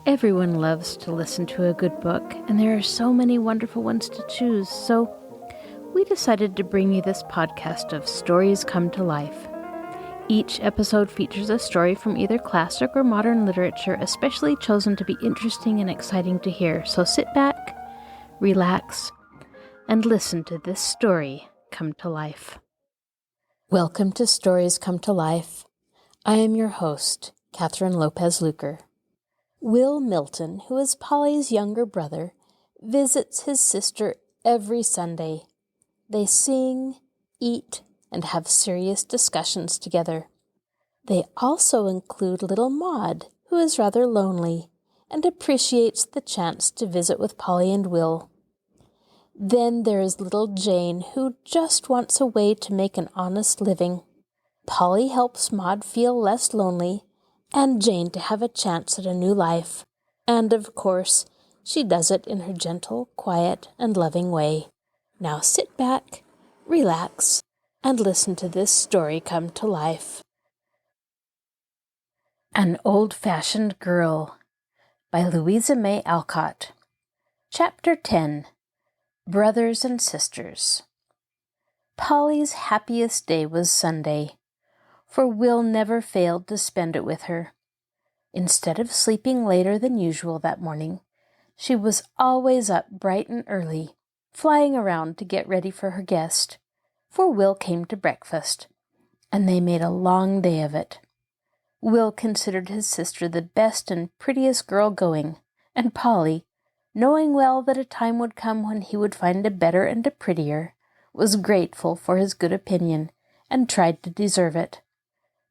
Everyone loves to listen to a good book, and there are so many wonderful ones to choose, so we decided to bring you this podcast of Stories Come to Life. Each episode features a story from either classic or modern literature, especially chosen to be interesting and exciting to hear. So sit back, relax, and listen to this story come to life. Welcome to Stories Come to Life. I am your host, Kathryn Lopez Luker. Will Milton, who is Polly's younger brother, visits his sister every Sunday. They sing, eat, and have serious discussions together. They also include little Maud, who is rather lonely and appreciates the chance to visit with Polly and Will. Then there is little Jane, who just wants a way to make an honest living. Polly helps Maud feel less lonely, and Jane to have a chance at a new life. And, of course, she does it in her gentle, quiet, and loving way. Now sit back, relax, and listen to this story come to life. An Old-Fashioned Girl by Louisa May Alcott. Chapter 10. Brothers and Sisters. Polly's happiest day was Sunday, for Will never failed to spend it with her. Instead of sleeping later than usual that morning, she was always up bright and early, flying around to get ready for her guest, for Will came to breakfast, and they made a long day of it. Will considered his sister the best and prettiest girl going, and Polly, knowing well that a time would come when he would find a better and a prettier, was grateful for his good opinion, and tried to deserve it.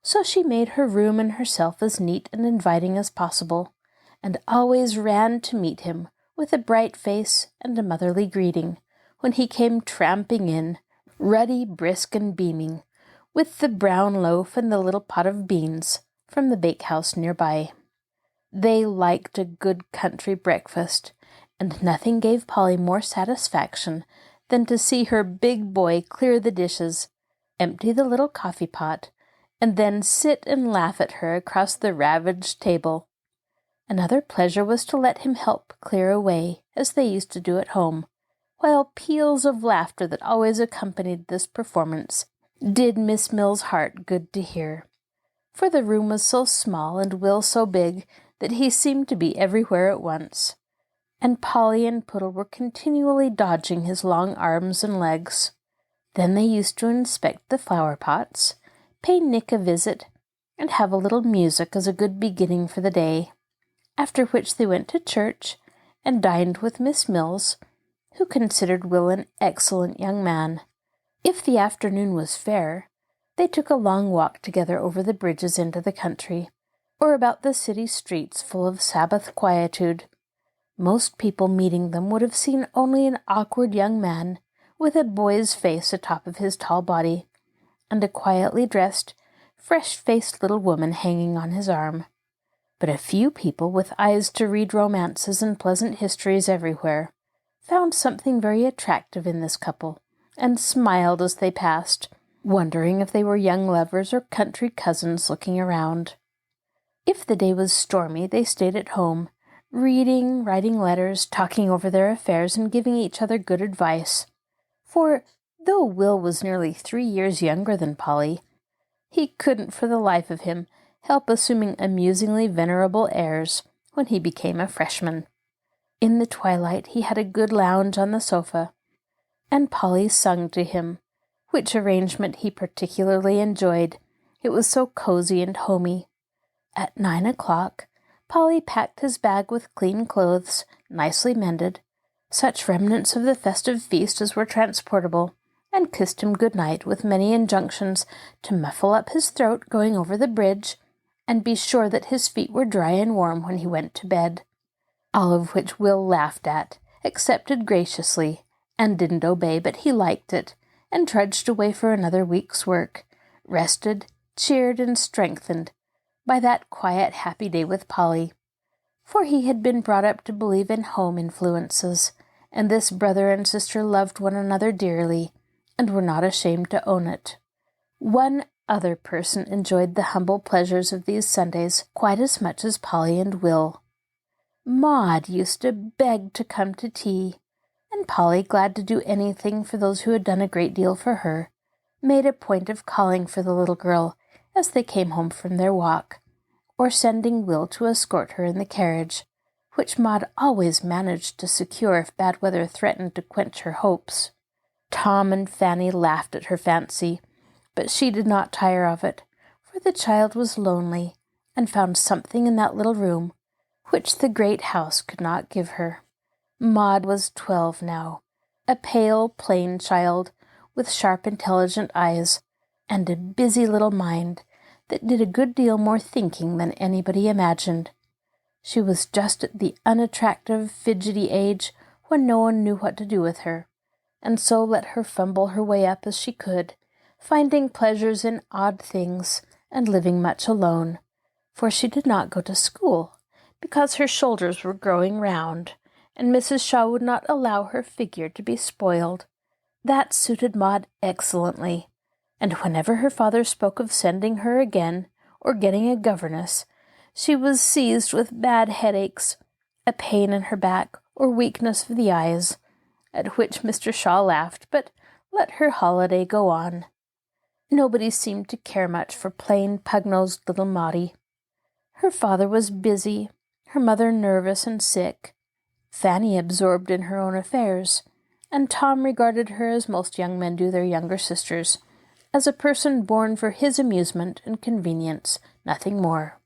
So she made her room and herself as neat and inviting as possible, and always ran to meet him with a bright face and a motherly greeting when he came tramping in, ruddy, brisk, and beaming, with the brown loaf and the little pot of beans from the bakehouse nearby. They liked a good country breakfast, and nothing gave Polly more satisfaction than to see her big boy clear the dishes, empty the little coffee pot, and then sit and laugh at her across the ravaged table. Another pleasure was to let him help clear away, as they used to do at home, while peals of laughter that always accompanied this performance did Miss Mill's heart good to hear. For the room was so small and Will so big that he seemed to be everywhere at once, and Polly and Poodle were continually dodging his long arms and legs. Then they used to inspect the flower pots, pay Nick a visit, and have a little music as a good beginning for the day, after which they went to church and dined with Miss Mills, who considered Will an excellent young man. If the afternoon was fair, they took a long walk together over the bridges into the country, or about the city streets full of Sabbath quietude. Most people meeting them would have seen only an awkward young man with a boy's face atop of his tall body, and a quietly dressed, fresh-faced little woman hanging on his arm. But a few people with eyes to read romances and pleasant histories everywhere found something very attractive in this couple, and smiled as they passed, wondering if they were young lovers or country cousins looking around. If the day was stormy, they stayed at home, reading, writing letters, talking over their affairs, and giving each other good advice. For though Will was nearly 3 years younger than Polly, he couldn't for the life of him help assuming amusingly venerable airs when he became a freshman. In the twilight he had a good lounge on the sofa, and Polly sung to him, which arrangement he particularly enjoyed. It was so cozy and homey. At 9 o'clock, Polly packed his bag with clean clothes, nicely mended, such remnants of the festive feast as were transportable, and kissed him good night with many injunctions to muffle up his throat going over the bridge, and be sure that his feet were dry and warm when he went to bed. All of which Will laughed at, accepted graciously, and didn't obey, but he liked it, and trudged away for another week's work, rested, cheered, and strengthened by that quiet, happy day with Polly. For he had been brought up to believe in home influences, and this brother and sister loved one another dearly, and were not ashamed to own it. One other person enjoyed the humble pleasures of these Sundays quite as much as Polly and Will. Maud used to beg to come to tea, and Polly, glad to do anything for those who had done a great deal for her, made a point of calling for the little girl as they came home from their walk, or sending Will to escort her in the carriage, which Maud always managed to secure if bad weather threatened to quench her hopes. Tom and Fanny laughed at her fancy, but she did not tire of it, for the child was lonely, and found something in that little room which the great house could not give her. Maud was 12 now, a pale, plain child, with sharp, intelligent eyes, and a busy little mind that did a good deal more thinking than anybody imagined. She was just at the unattractive, fidgety age when no one knew what to do with her, and so let her fumble her way up as she could, finding pleasures in odd things and living much alone, for she did not go to school, because her shoulders were growing round, and Mrs. Shaw would not allow her figure to be spoiled. That suited Maud excellently, and whenever her father spoke of sending her again, or getting a governess, she was seized with bad headaches, a pain in her back, or weakness of the eyes, at which Mr. Shaw laughed, but let her holiday go on. Nobody seemed to care much for plain, pug-nosed little Maudie. Her father was busy, her mother nervous and sick, Fanny absorbed in her own affairs, and Tom regarded her as most young men do their younger sisters, as a person born for his amusement and convenience, nothing more.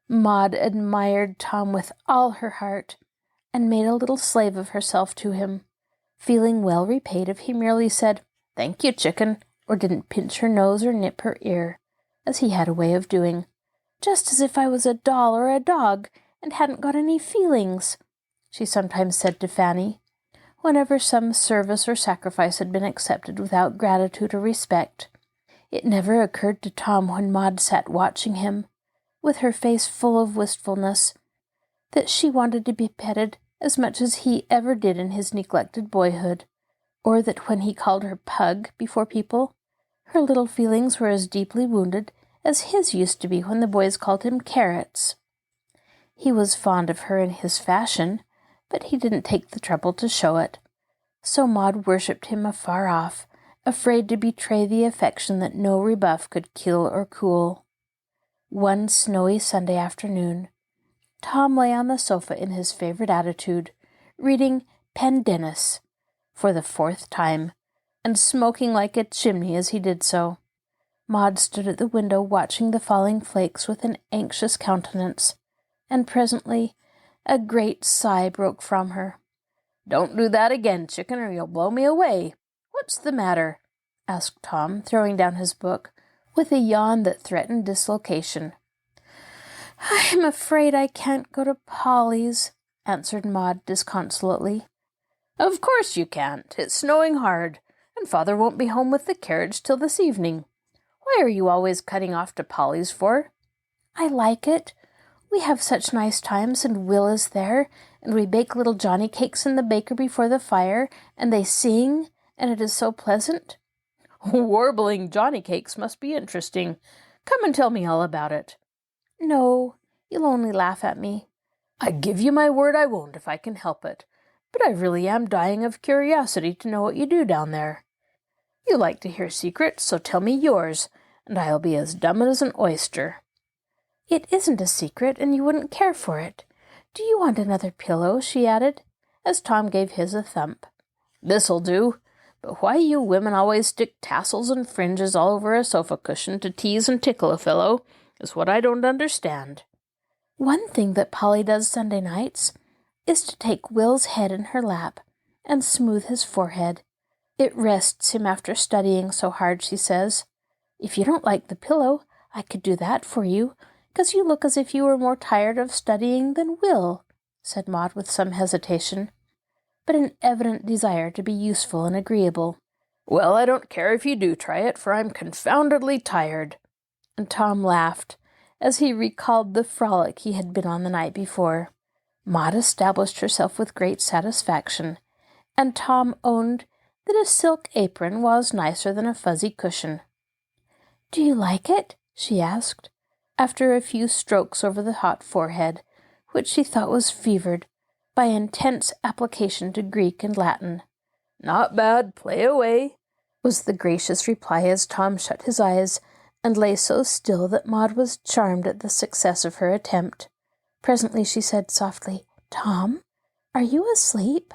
Maud admired Tom with all her heart, and made a little slave of herself to him, feeling well repaid if he merely said, "Thank you, chicken," or didn't pinch her nose or nip her ear, as he had a way of doing, "just as if I was a doll or a dog, and hadn't got any feelings," she sometimes said to Fanny, whenever some service or sacrifice had been accepted without gratitude or respect. It never occurred to Tom, when Maud sat watching him, with her face full of wistfulness, that she wanted to be petted as much as he ever did in his neglected boyhood, or that when he called her Pug before people, her little feelings were as deeply wounded as his used to be when the boys called him Carrots. He was fond of her in his fashion, but he didn't take the trouble to show it, so Maud worshipped him afar off, afraid to betray the affection that no rebuff could kill or cool. One snowy Sunday afternoon, Tom lay on the sofa in his favorite attitude, reading Pendennis for the 4th time, and smoking like a chimney as he did so. Maud stood at the window watching the falling flakes with an anxious countenance, and presently a great sigh broke from her. "Don't do that again, chicken, or you'll blow me away. What's the matter?" asked Tom, throwing down his book, with a yawn that threatened dislocation. "I'm afraid I can't go to Polly's," answered Maud disconsolately. "Of course you can't. It's snowing hard, and Father won't be home with the carriage till this evening. Why are you always cutting off to Polly's for?" "I like it. We have such nice times, and Will is there, and we bake little Johnny cakes in the baker before the fire, and they sing, and it is so pleasant." "Warbling Johnny cakes must be interesting. Come and tell me all about it." "No, you'll only laugh at me." "I give you my word I won't if I can help it, but I really am dying of curiosity to know what you do down there. You like to hear secrets, so tell me yours, and I'll be as dumb as an oyster." "It isn't a secret, and you wouldn't care for it. Do you want another pillow?" she added, as Tom gave his a thump. "This'll do. But why you women always stick tassels and fringes all over a sofa cushion to tease and tickle a fellow is what I don't understand." "One thing that Polly does Sunday nights is to take Will's head in her lap and smooth his forehead. It rests him after studying so hard, she says. If you don't like the pillow, I could do that for you, 'cause you look as if you were more tired of studying than Will," said Maud with some hesitation, but an evident desire to be useful and agreeable. "Well, I don't care if you do try it, for I'm confoundedly tired." And Tom laughed, as he recalled the frolic he had been on the night before. Maud established herself with great satisfaction, and Tom owned that a silk apron was nicer than a fuzzy cushion. "Do you like it?" she asked, after a few strokes over the hot forehead, which she thought was fevered by intense application to Greek and Latin. "Not bad, play away," was the gracious reply as Tom shut his eyes and lay so still that Maud was charmed at the success of her attempt. Presently she said softly, "Tom, are you asleep?"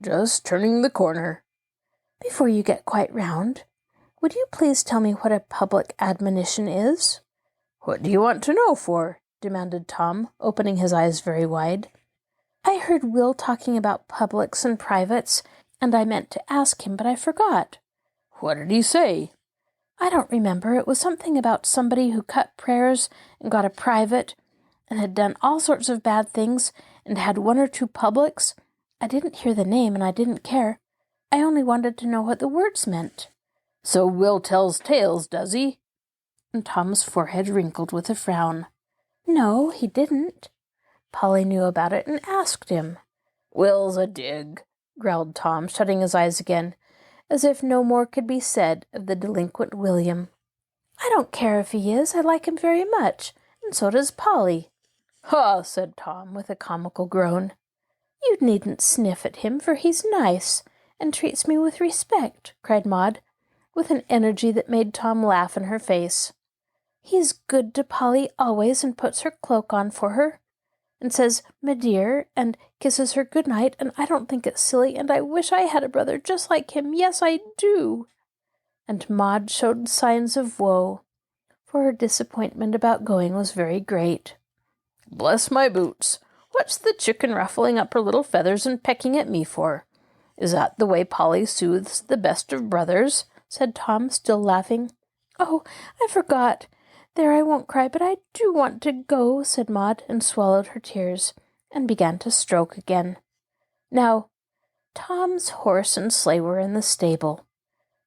"Just turning the corner." "Before you get quite round, would you please tell me what a public admonition is?" "What do you want to know for?" demanded Tom, opening his eyes very wide. "I heard Will talking about publics and privates, and I meant to ask him, but I forgot." "What did he say?" "I don't remember. It was something about somebody who cut prayers and got a private and had done all sorts of bad things and had one or two publics. I didn't hear the name and I didn't care. I only wanted to know what the words meant." "So Will tells tales, does he?" And Tom's forehead wrinkled with a frown. "No, he didn't. Polly knew about it and asked him." "Will's a dig," growled Tom, shutting his eyes again, as if no more could be said of the delinquent William. "I don't care if he is. I like him very much, and so does Polly." "Ha!" said Tom, with a comical groan. "You needn't sniff at him, for he's nice, and treats me with respect," cried Maud, with an energy that made Tom laugh in her face. "He's good to Polly always, and puts her cloak on for her, and says, 'my dear,' and kisses her good night, and I don't think it's silly, and I wish I had a brother just like him. Yes, I do." And Maud showed signs of woe, for her disappointment about going was very great. "Bless my boots! What's the chicken ruffling up her little feathers and pecking at me for? Is that the way Polly soothes the best of brothers?" said Tom, still laughing. "Oh, I forgot. There, I won't cry, but I do want to go," said Maud, and swallowed her tears, and began to stroke again. Now, Tom's horse and sleigh were in the stable,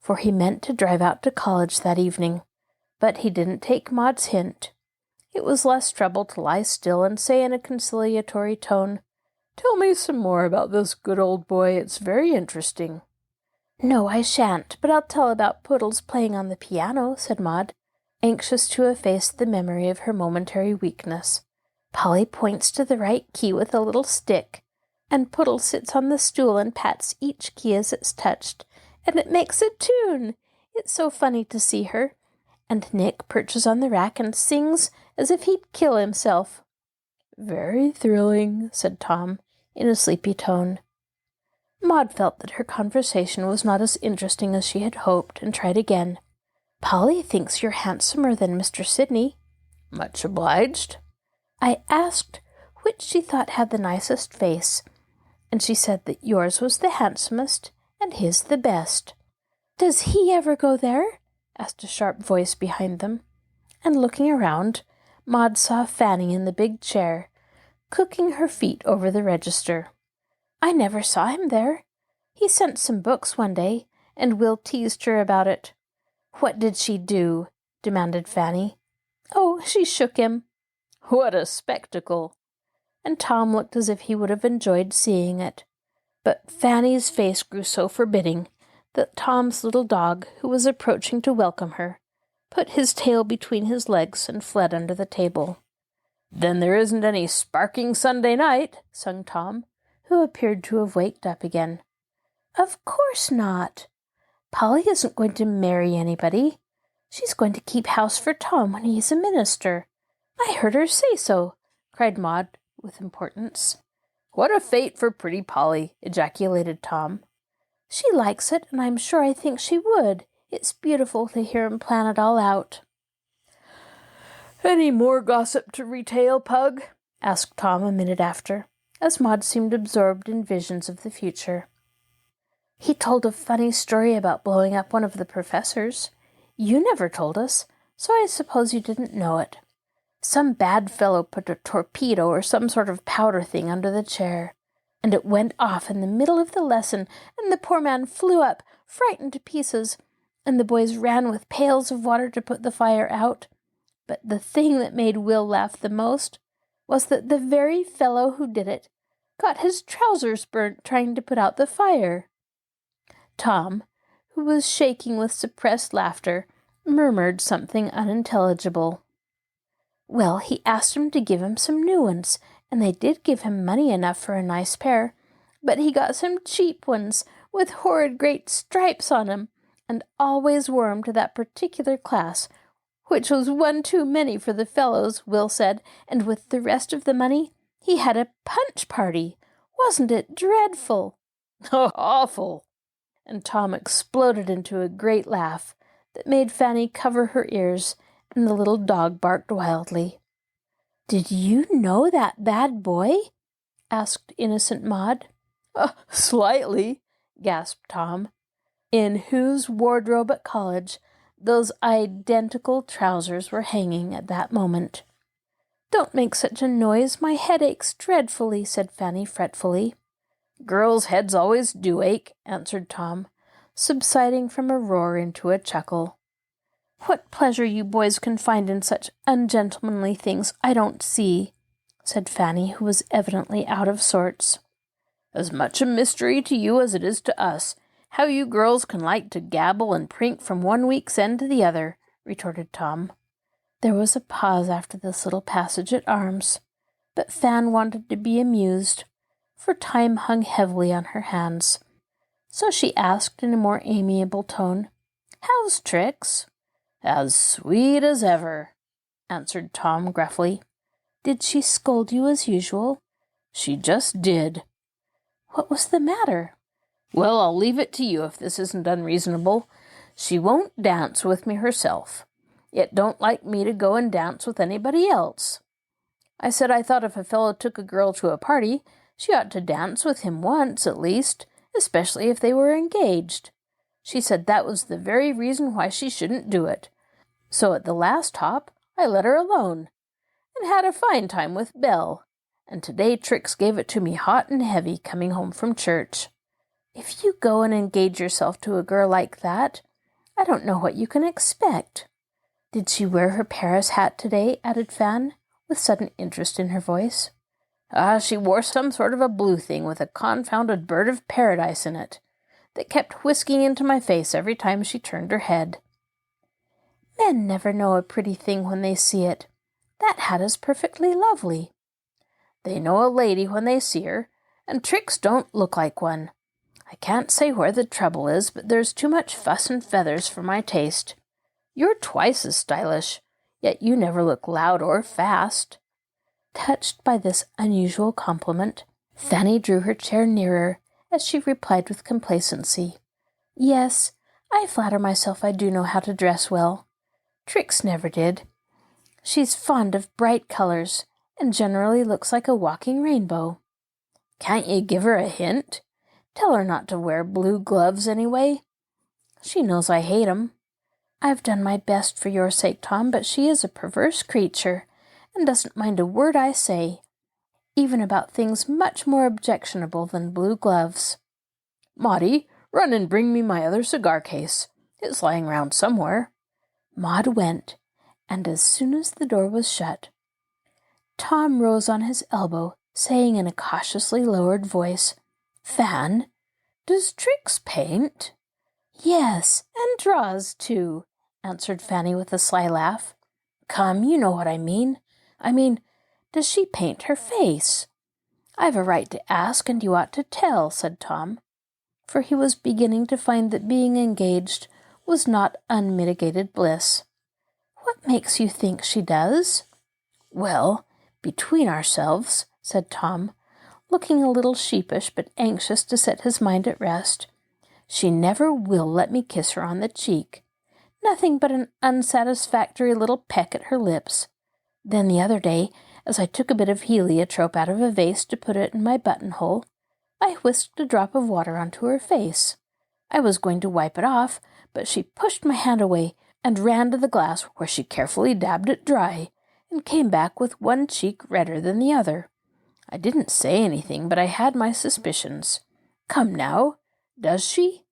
for he meant to drive out to college that evening, but he didn't take Maud's hint. It was less trouble to lie still and say in a conciliatory tone, "Tell me some more about this good old boy. It's very interesting." "No, I shan't, but I'll tell about Poodle's playing on the piano," said Maud, anxious to efface the memory of her momentary weakness. "Polly points to the right key with a little stick, and Poodle sits on the stool and pats each key as it's touched, and it makes a tune. It's so funny to see her. And Nick perches on the rack and sings as if he'd kill himself." "Very thrilling," said Tom, in a sleepy tone. Maud felt that her conversation was not as interesting as she had hoped, and tried again. "Polly thinks you're handsomer than Mr. Sidney." "Much obliged." "I asked which she thought had the nicest face, and she said that yours was the handsomest and his the best." "Does he ever go there?" asked a sharp voice behind them, and looking around, Maud saw Fanny in the big chair, cooking her feet over the register. "I never saw him there. He sent some books one day, and Will teased her about it." "What did she do?" demanded Fanny. "Oh, she shook him." "What a spectacle!" And Tom looked as if he would have enjoyed seeing it. But Fanny's face grew so forbidding that Tom's little dog, who was approaching to welcome her, put his tail between his legs and fled under the table. "Then there isn't any sparking Sunday night," sung Tom, who appeared to have waked up again. "Of course not. Polly isn't going to marry anybody. She's going to keep house for Tom when he's a minister. I heard her say so," cried Maud with importance. "What a fate for pretty Polly!" ejaculated Tom. "She likes it, and I'm sure I think she would. It's beautiful to hear him plan it all out." "Any more gossip to retail, Pug?" asked Tom a minute after, as Maud seemed absorbed in visions of the future. "He told a funny story about blowing up one of the professors. You never told us, so I suppose you didn't know it. Some bad fellow put a torpedo or some sort of powder thing under the chair, and it went off in the middle of the lesson, and the poor man flew up, frightened to pieces, and the boys ran with pails of water to put the fire out. But the thing that made Will laugh the most was that the very fellow who did it got his trousers burnt trying to put out the fire." Tom, who was shaking with suppressed laughter, murmured something unintelligible. "Well, he asked him to give him some new ones, and they did give him money enough for a nice pair, but he got some cheap ones with horrid great stripes on 'em, and always wore 'em to that particular class, which was one too many for the fellows, Will said, and with the rest of the money he had a punch party. Wasn't it dreadful?" "Oh, awful!" And Tom exploded into a great laugh that made Fanny cover her ears, and the little dog barked wildly. "Did you know that bad boy?" asked innocent Maud. "Slightly," gasped Tom, in whose wardrobe at college those identical trousers were hanging at that moment. "Don't make such a noise, my head aches dreadfully," said Fanny fretfully. "Girls' heads always do ache," answered Tom, subsiding from a roar into a chuckle. "What pleasure you boys can find in such ungentlemanly things, I don't see," said Fanny, who was evidently out of sorts. "As much a mystery to you as it is to us, how you girls can like to gabble and prink from one week's end to the other," retorted Tom. There was a pause after this little passage at arms, but Fan wanted to be amused, for time hung heavily on her hands. So she asked in a more amiable tone, "How's Trix?" "As sweet as ever," answered Tom gruffly. "Did she scold you as usual?" "She just did." "What was the matter?" "Well, I'll leave it to you if this isn't unreasonable. She won't dance with me herself, yet don't like me to go and dance with anybody else. I said I thought if a fellow took a girl to a party, she ought to dance with him once at least, especially if they were engaged. She said that was the very reason why she shouldn't do it. So at the last hop, I let her alone, and had a fine time with Belle, and today Trix gave it to me hot and heavy coming home from church. If you go and engage yourself to a girl like that, I don't know what you can expect." "Did she wear her Paris hat today?" added Fan, with sudden interest in her voice. She wore some sort of a blue thing with a confounded bird of paradise in it, that kept whisking into my face every time she turned her head." "Men never know a pretty thing when they see it. That hat is perfectly lovely." "They know a lady when they see her, and Trix don't look like one. I can't say where the trouble is, but there's too much fuss and feathers for my taste. You're twice as stylish, yet you never look loud or fast." Touched by this unusual compliment, Fanny drew her chair nearer as she replied with complacency, "Yes, I flatter myself I do know how to dress well. Trix never did. She's fond of bright colors, and generally looks like a walking rainbow." "Can't you give her a hint? Tell her not to wear blue gloves, anyway." "She knows I hate 'em." "I've done my best for your sake, Tom, but she is a perverse creature, and doesn't mind a word I say, even about things much more objectionable than blue gloves." "Maudie, run and bring me my other cigar case. It's lying round somewhere." Maud went, and as soon as the door was shut, Tom rose on his elbow, saying in a cautiously lowered voice, "Fan, does Trix paint?" "Yes, and draws too," answered Fanny with a sly laugh. "Come, you know what I mean. Does she paint her face?" "I've a right to ask, and you ought to tell," said Tom, for he was beginning to find that being engaged was not unmitigated bliss. "What makes you think she does?" "Well, between ourselves," said Tom, looking a little sheepish but anxious to set his mind at rest, "she never will let me kiss her on the cheek. Nothing but an unsatisfactory little peck at her lips. Then the other day, as I took a bit of heliotrope out of a vase to put it in my buttonhole, I whisked a drop of water onto her face. I was going to wipe it off, but she pushed my hand away and ran to the glass, where she carefully dabbed it dry, and came back with one cheek redder than the other. I didn't say anything, but I had my suspicions. Come now, does she?"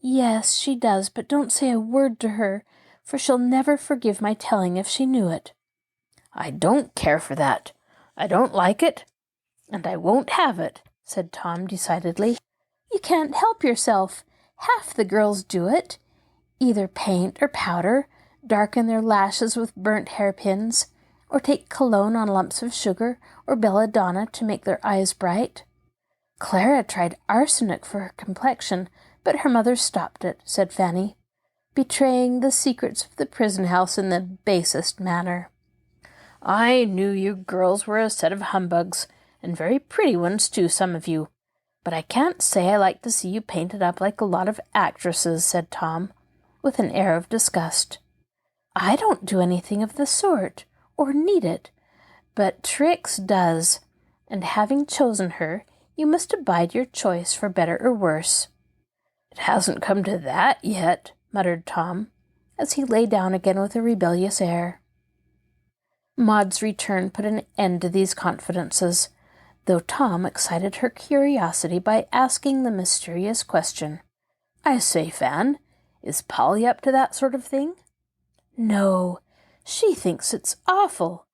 "Yes, she does, but don't say a word to her, for she'll never forgive my telling if she knew it." "I don't care for that. I don't like it, and I won't have it," said Tom decidedly. "You can't help yourself. Half the girls do it. Either paint or powder, darken their lashes with burnt hairpins, or take cologne on lumps of sugar, or belladonna to make their eyes bright. Clara tried arsenic for her complexion, but her mother stopped it, said Fanny, betraying the secrets of the prison house in the basest manner. I knew you girls were a set of humbugs, and very pretty ones too, some of you. But I can't say I like to see you painted up like a lot of actresses, said Tom, with an air of disgust. I don't do anything of the sort, or need it, but Trix does, and having chosen her, you must abide your choice for better or worse. It hasn't come to that yet, muttered Tom, as he lay down again with a rebellious air. Maud's return put an end to these confidences, though Tom excited her curiosity by asking the mysterious question, I say, Fan, is Polly up to that sort of thing? No, she thinks it's awful.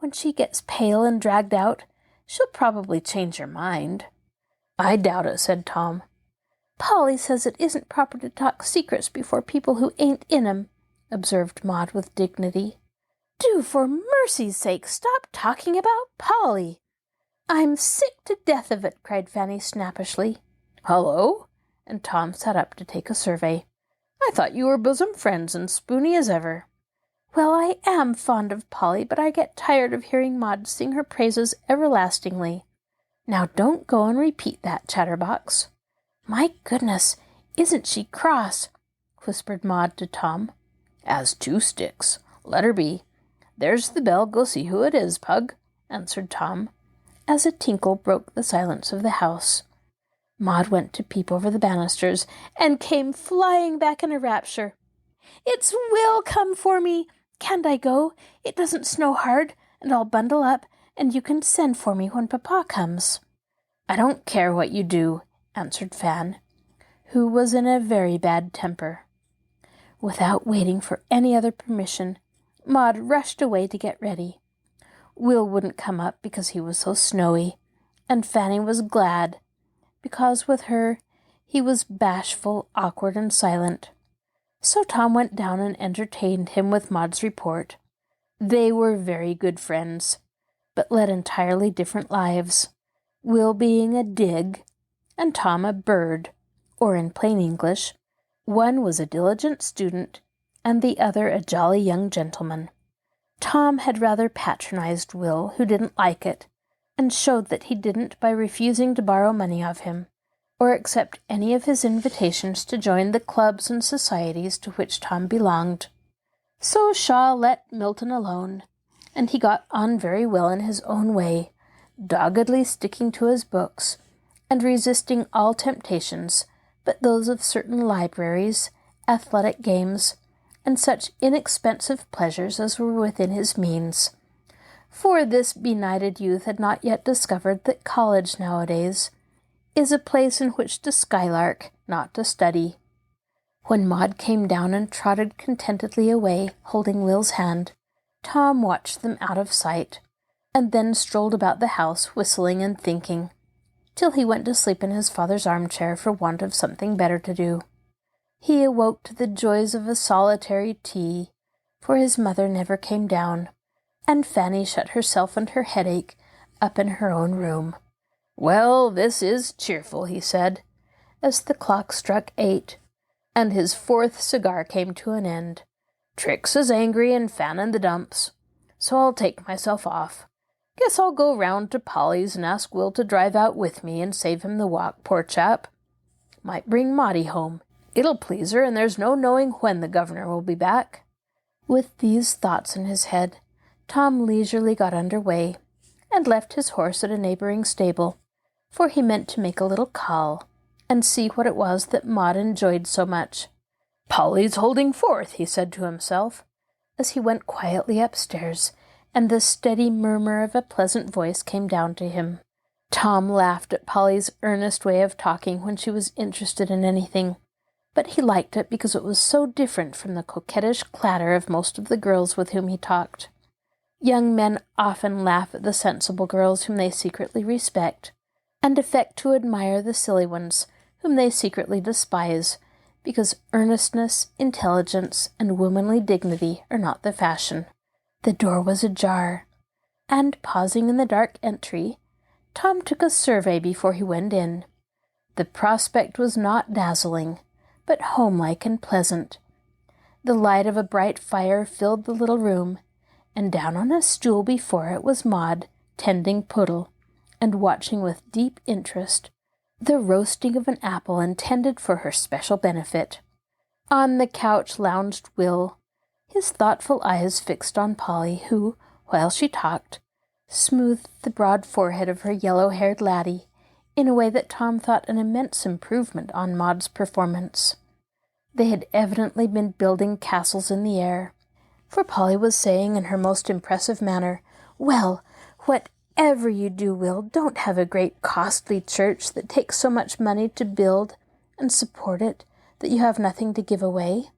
When she gets pale and dragged out, she'll probably change her mind. I doubt it, said Tom. Polly says it isn't proper to talk secrets before people who ain't in 'em, observed Maud with dignity. Do, for mercy's sake, stop talking about Polly. I'm sick to death of it, cried Fanny snappishly. Hullo? And Tom sat up to take a survey. I thought you were bosom friends and spoony as ever. Well, I am fond of Polly, but I get tired of hearing Maud sing her praises everlastingly. Now don't go and repeat that, chatterbox. My goodness, isn't she cross? Whispered Maud to Tom. As two sticks. Let her be. There's the bell. Go see who it is, Pug, answered Tom, as a tinkle broke the silence of the house. Maud went to peep over the banisters, and came flying back in a rapture. It's Will come for me. Can't I go? It doesn't snow hard, and I'll bundle up, and you can send for me when Papa comes. I don't care what you do, answered Fan, who was in a very bad temper. Without waiting for any other permission, Maud rushed away to get ready. Will wouldn't come up because he was so snowy, and Fanny was glad, because with her he was bashful, awkward, and silent. So Tom went down and entertained him with Maud's report. They were very good friends, but led entirely different lives, Will being a dig, and Tom a bird, or in plain English, one was a diligent student, and the other a jolly young gentleman. Tom had rather patronized Will, who didn't like it, and showed that he didn't by refusing to borrow money of him, or accept any of his invitations to join the clubs and societies to which Tom belonged. So Shaw let Milton alone, and he got on very well in his own way, doggedly sticking to his books, and resisting all temptations but those of certain libraries, athletic games, and such inexpensive pleasures as were within his means. For this benighted youth had not yet discovered that college nowadays is a place in which to skylark, not to study. When Maud came down and trotted contentedly away, holding Will's hand, Tom watched them out of sight, and then strolled about the house, whistling and thinking, till he went to sleep in his father's armchair for want of something better to do. He awoke to the joys of a solitary tea, for his mother never came down, and Fanny shut herself and her headache up in her own room. Well, this is cheerful, he said, as the clock struck 8, and his fourth cigar came to an end. Trix is angry and Fan in the dumps, so I'll take myself off. Guess I'll go round to Polly's and ask Will to drive out with me and save him the walk, poor chap. Might bring Maudie home. It'll please her, and there's no knowing when the governor will be back. With these thoughts in his head, Tom leisurely got under way, and left his horse at a neighbouring stable, for he meant to make a little call, and see what it was that Maud enjoyed so much. Polly's holding forth, he said to himself, as he went quietly upstairs, and the steady murmur of a pleasant voice came down to him. Tom laughed at Polly's earnest way of talking when she was interested in anything, but he liked it because it was so different from the coquettish clatter of most of the girls with whom he talked. Young men often laugh at the sensible girls whom they secretly respect, and affect to admire the silly ones whom they secretly despise, because earnestness, intelligence, and womanly dignity are not the fashion. The door was ajar, and, pausing in the dark entry, Tom took a survey before he went in. The prospect was not dazzling, but homelike and pleasant. The light of a bright fire filled the little room, and down on a stool before it was Maud, tending Poodle, and watching with deep interest the roasting of an apple intended for her special benefit. On the couch lounged Will, his thoughtful eyes fixed on Polly, who, while she talked, smoothed the broad forehead of her yellow-haired laddie in a way that Tom thought an immense improvement on Maud's performance. They had evidently been building castles in the air, for Polly was saying in her most impressive manner, "Well, whatever you do, Will, don't have a great costly church that takes so much money to build and support it that you have nothing to give away.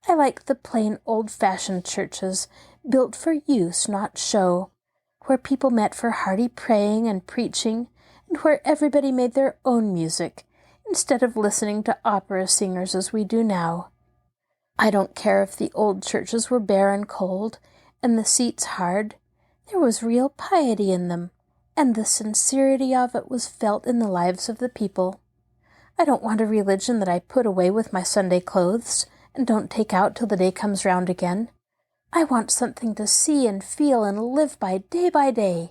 I like the plain old-fashioned churches, built for use, not show, where people met for hearty praying and preaching, and where everybody made their own music, instead of listening to opera singers as we do now. I don't care if the old churches were bare and cold, and the seats hard. There was real piety in them, and the sincerity of it was felt in the lives of the people. I don't want a religion that I put away with my Sunday clothes and don't take out till the day comes round again. I want something to see and feel and live by day,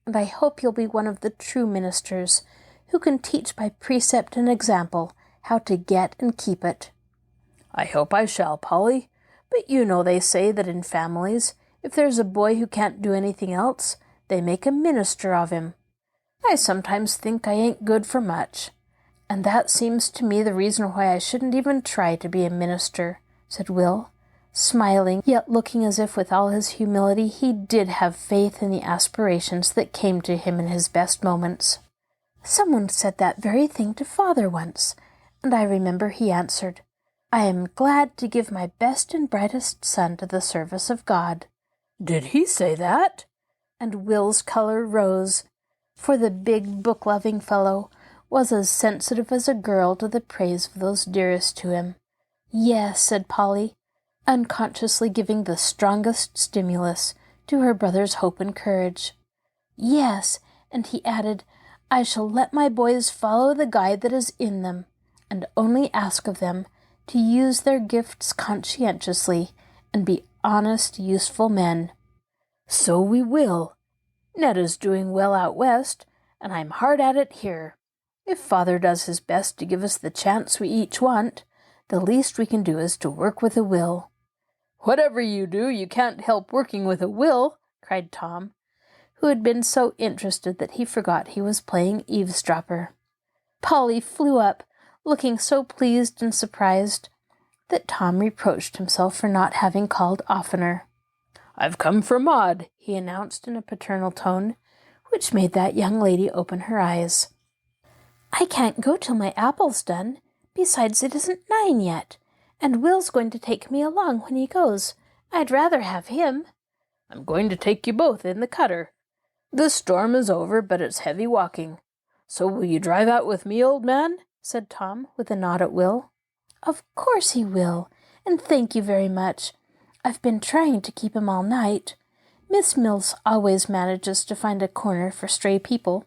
and I hope you'll be one of the true ministers who can teach by precept and example how to get and keep it." "I hope I shall, Polly, but you know they say that in families, if there's a boy who can't do anything else, they make a minister of him. I sometimes think I ain't good for much, and that seems to me the reason why I shouldn't even try to be a minister," said Will, smiling, yet looking as if with all his humility he did have faith in the aspirations that came to him in his best moments. "Someone said that very thing to Father once, and I remember he answered, 'I am glad to give my best and brightest son to the service of God.'" "Did he say that?" And Will's color rose, for the big book-loving fellow was as sensitive as a girl to the praise of those dearest to him. "Yes," said Polly, unconsciously giving the strongest stimulus to her brother's hope and courage. "Yes," and he added, "I shall let my boys follow the guide that is in them, and only ask of them to use their gifts conscientiously and be honest, useful men." "So we will. Ned is doing well out west, and I'm hard at it here. If Father does his best to give us the chance we each want, the least we can do is to work with a will." "Whatever you do, you can't help working with a will," cried Tom, who had been so interested that he forgot he was playing eavesdropper. Polly flew up, looking so pleased and surprised that Tom reproached himself for not having called oftener. "I've come for Maud," he announced in a paternal tone, which made that young lady open her eyes. "I can't go till my apple's done. Besides, it isn't 9 yet, and Will's going to take me along when he goes. I'd rather have him." "I'm going to take you both in the cutter. The storm is over, but it's heavy walking. So will you drive out with me, old man?" said Tom, with a nod at Will. "Of course he will, and thank you very much. I've been trying to keep him all night. Miss Mills always manages to find a corner for stray people,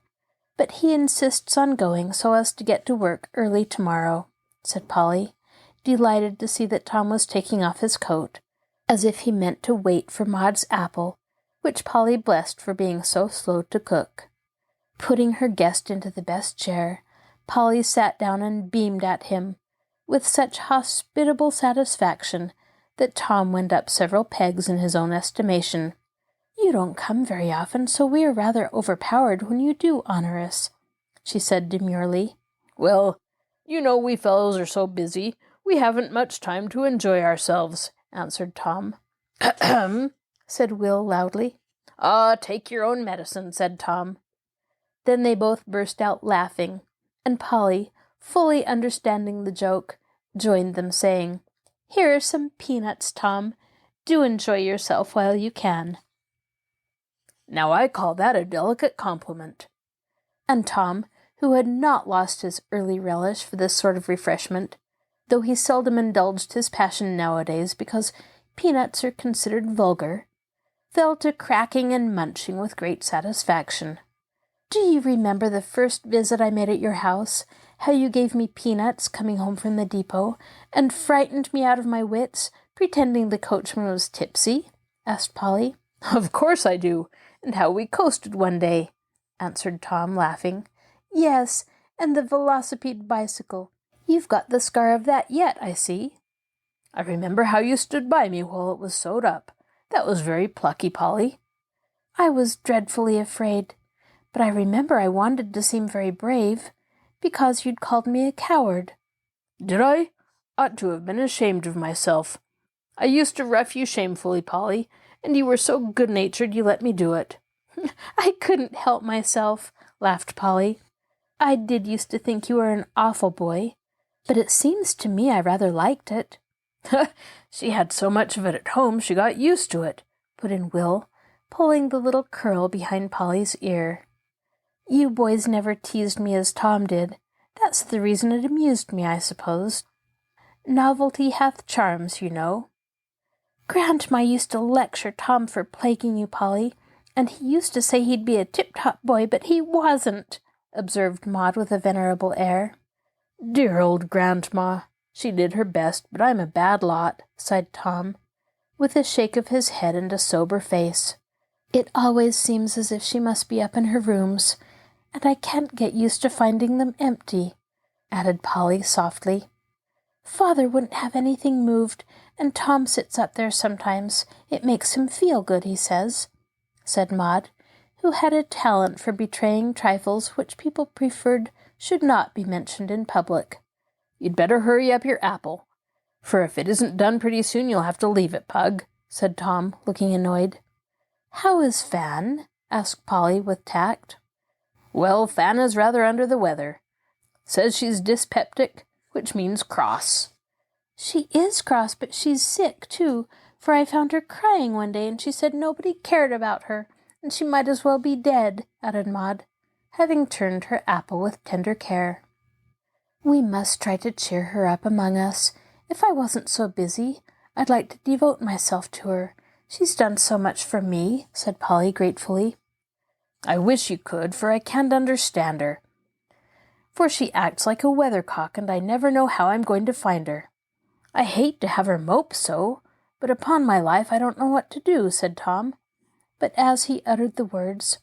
but he insists on going so as to get to work early tomorrow," said Polly, delighted to see that Tom was taking off his coat, as if he meant to wait for Maud's apple, which Polly blessed for being so slow to cook. Putting her guest into the best chair, Polly sat down and beamed at him with such hospitable satisfaction that Tom went up several pegs in his own estimation. "You don't come very often, so we are rather overpowered when you do honor us," she said demurely. "Well, you know we fellows are so busy, we haven't much time to enjoy ourselves," answered Tom. "Ahem," said Will loudly. "Ah, take your own medicine," said Tom. Then they both burst out laughing, and Polly, fully understanding the joke, joined them, saying, "Here are some peanuts, Tom. Do enjoy yourself while you can." "Now I call that a delicate compliment." And Tom, who had not lost his early relish for this sort of refreshment, though he seldom indulged his passion nowadays because peanuts are considered vulgar, fell to cracking and munching with great satisfaction. "Do you remember the first visit I made at your house? How you gave me peanuts coming home from the depot, and frightened me out of my wits, pretending the coachman was tipsy?" asked Polly. "Of course I do, and how we coasted one day," answered Tom, laughing. "Yes, and the velocipede bicycle. You've got the scar of that yet, I see." "I remember how you stood by me while it was sewed up. That was very plucky, Polly." "I was dreadfully afraid, but I remember I wanted to seem very brave, because you'd called me a coward." "Did I? Ought to have been ashamed of myself. I used to rough you shamefully, Polly, and you were so good-natured you let me do it." "I couldn't help myself," laughed Polly. "I did used to think you were an awful boy, but it seems to me I rather liked it." "She had so much of it at home she got used to it," put in Will, pulling the little curl behind Polly's ear. "You boys never teased me as Tom did. That's the reason it amused me, I suppose. Novelty hath charms, you know." "Grandma used to lecture Tom for plaguing you, Polly, and he used to say he'd be a tip-top boy, but he wasn't," observed Maud with a venerable air. "Dear old Grandma. She did her best, but I'm a bad lot," sighed Tom, with a shake of his head and a sober face. "It always seems as if she must be up in her rooms, and I can't get used to finding them empty," added Polly softly. "Father wouldn't have anything moved, and Tom sits up there sometimes. It makes him feel good, he says," said Maud, who had a talent for betraying trifles which people preferred should not be mentioned in public. "You'd better hurry up your apple, for if it isn't done pretty soon you'll have to leave it, Pug," said Tom, looking annoyed. "How is Fan?" asked Polly with tact. "Well, Fan is rather under the weather. Says she's dyspeptic, which means cross." "She is cross, but she's sick, too, for I found her crying one day, and she said nobody cared about her, and she might as well be dead," added Maud, having turned her apple with tender care. "We must try to cheer her up among us. If I wasn't so busy, I'd like to devote myself to her. She's done so much for me," said Polly gratefully. "I wish you could, for I can't understand her. For she acts like a weathercock, and I never know how I'm going to find her. I hate to have her mope so, but upon my life I don't know what to do," said Tom. But as he uttered the words,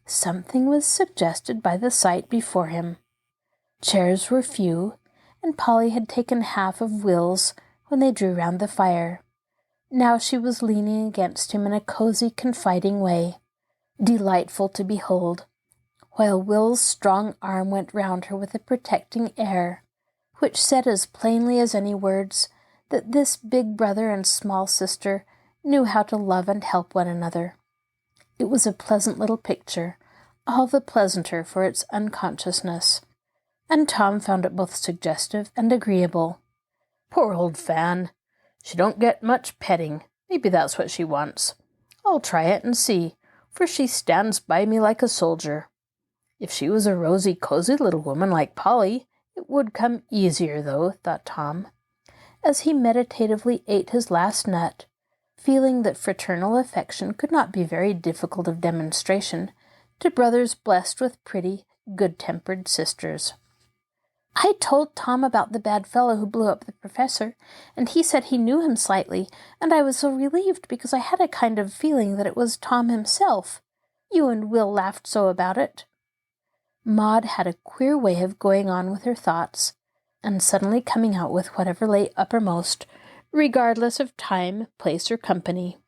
something was suggested by the sight before him. Chairs were few, and Polly had taken half of Will's when they drew round the fire. Now she was leaning against him in a cozy, confiding way, delightful to behold, while Will's strong arm went round her with a protecting air, which said as plainly as any words that this big brother and small sister knew how to love and help one another. It was a pleasant little picture, all the pleasanter for its unconsciousness, and Tom found it both suggestive and agreeable. "Poor old Fan. She don't get much petting. Maybe that's what she wants. I'll try it and see, for she stands by me like a soldier. If she was a rosy, cozy little woman like Polly, it would come easier, though," thought Tom, as he meditatively ate his last nut, feeling that fraternal affection could not be very difficult of demonstration to brothers blessed with pretty, good-tempered sisters. "I told Tom about the bad fellow who blew up the professor, and he said he knew him slightly, and I was so relieved because I had a kind of feeling that it was Tom himself. You and Will laughed so about it." Maud had a queer way of going on with her thoughts, and suddenly coming out with whatever lay uppermost, regardless of time, place, or company.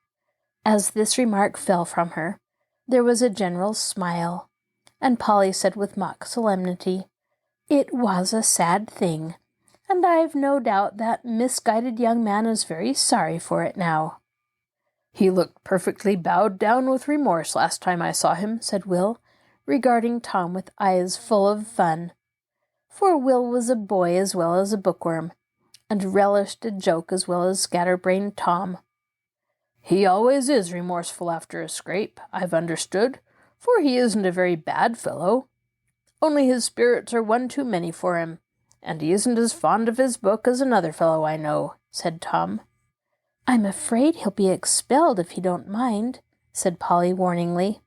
As this remark fell from her, there was a general smile, and Polly said with mock solemnity, "It was a sad thing, and I've no doubt that misguided young man is very sorry for it now." "He looked perfectly bowed down with remorse last time I saw him," said Will, regarding Tom with eyes full of fun. For Will was a boy as well as a bookworm, and relished a joke as well as scatterbrained Tom. "He always is remorseful after a scrape, I've understood, for he isn't a very bad fellow. Only his spirits are one too many for him, and he isn't as fond of his book as another fellow I know," said Tom. "I'm afraid he'll be expelled if he don't mind," said Polly warningly.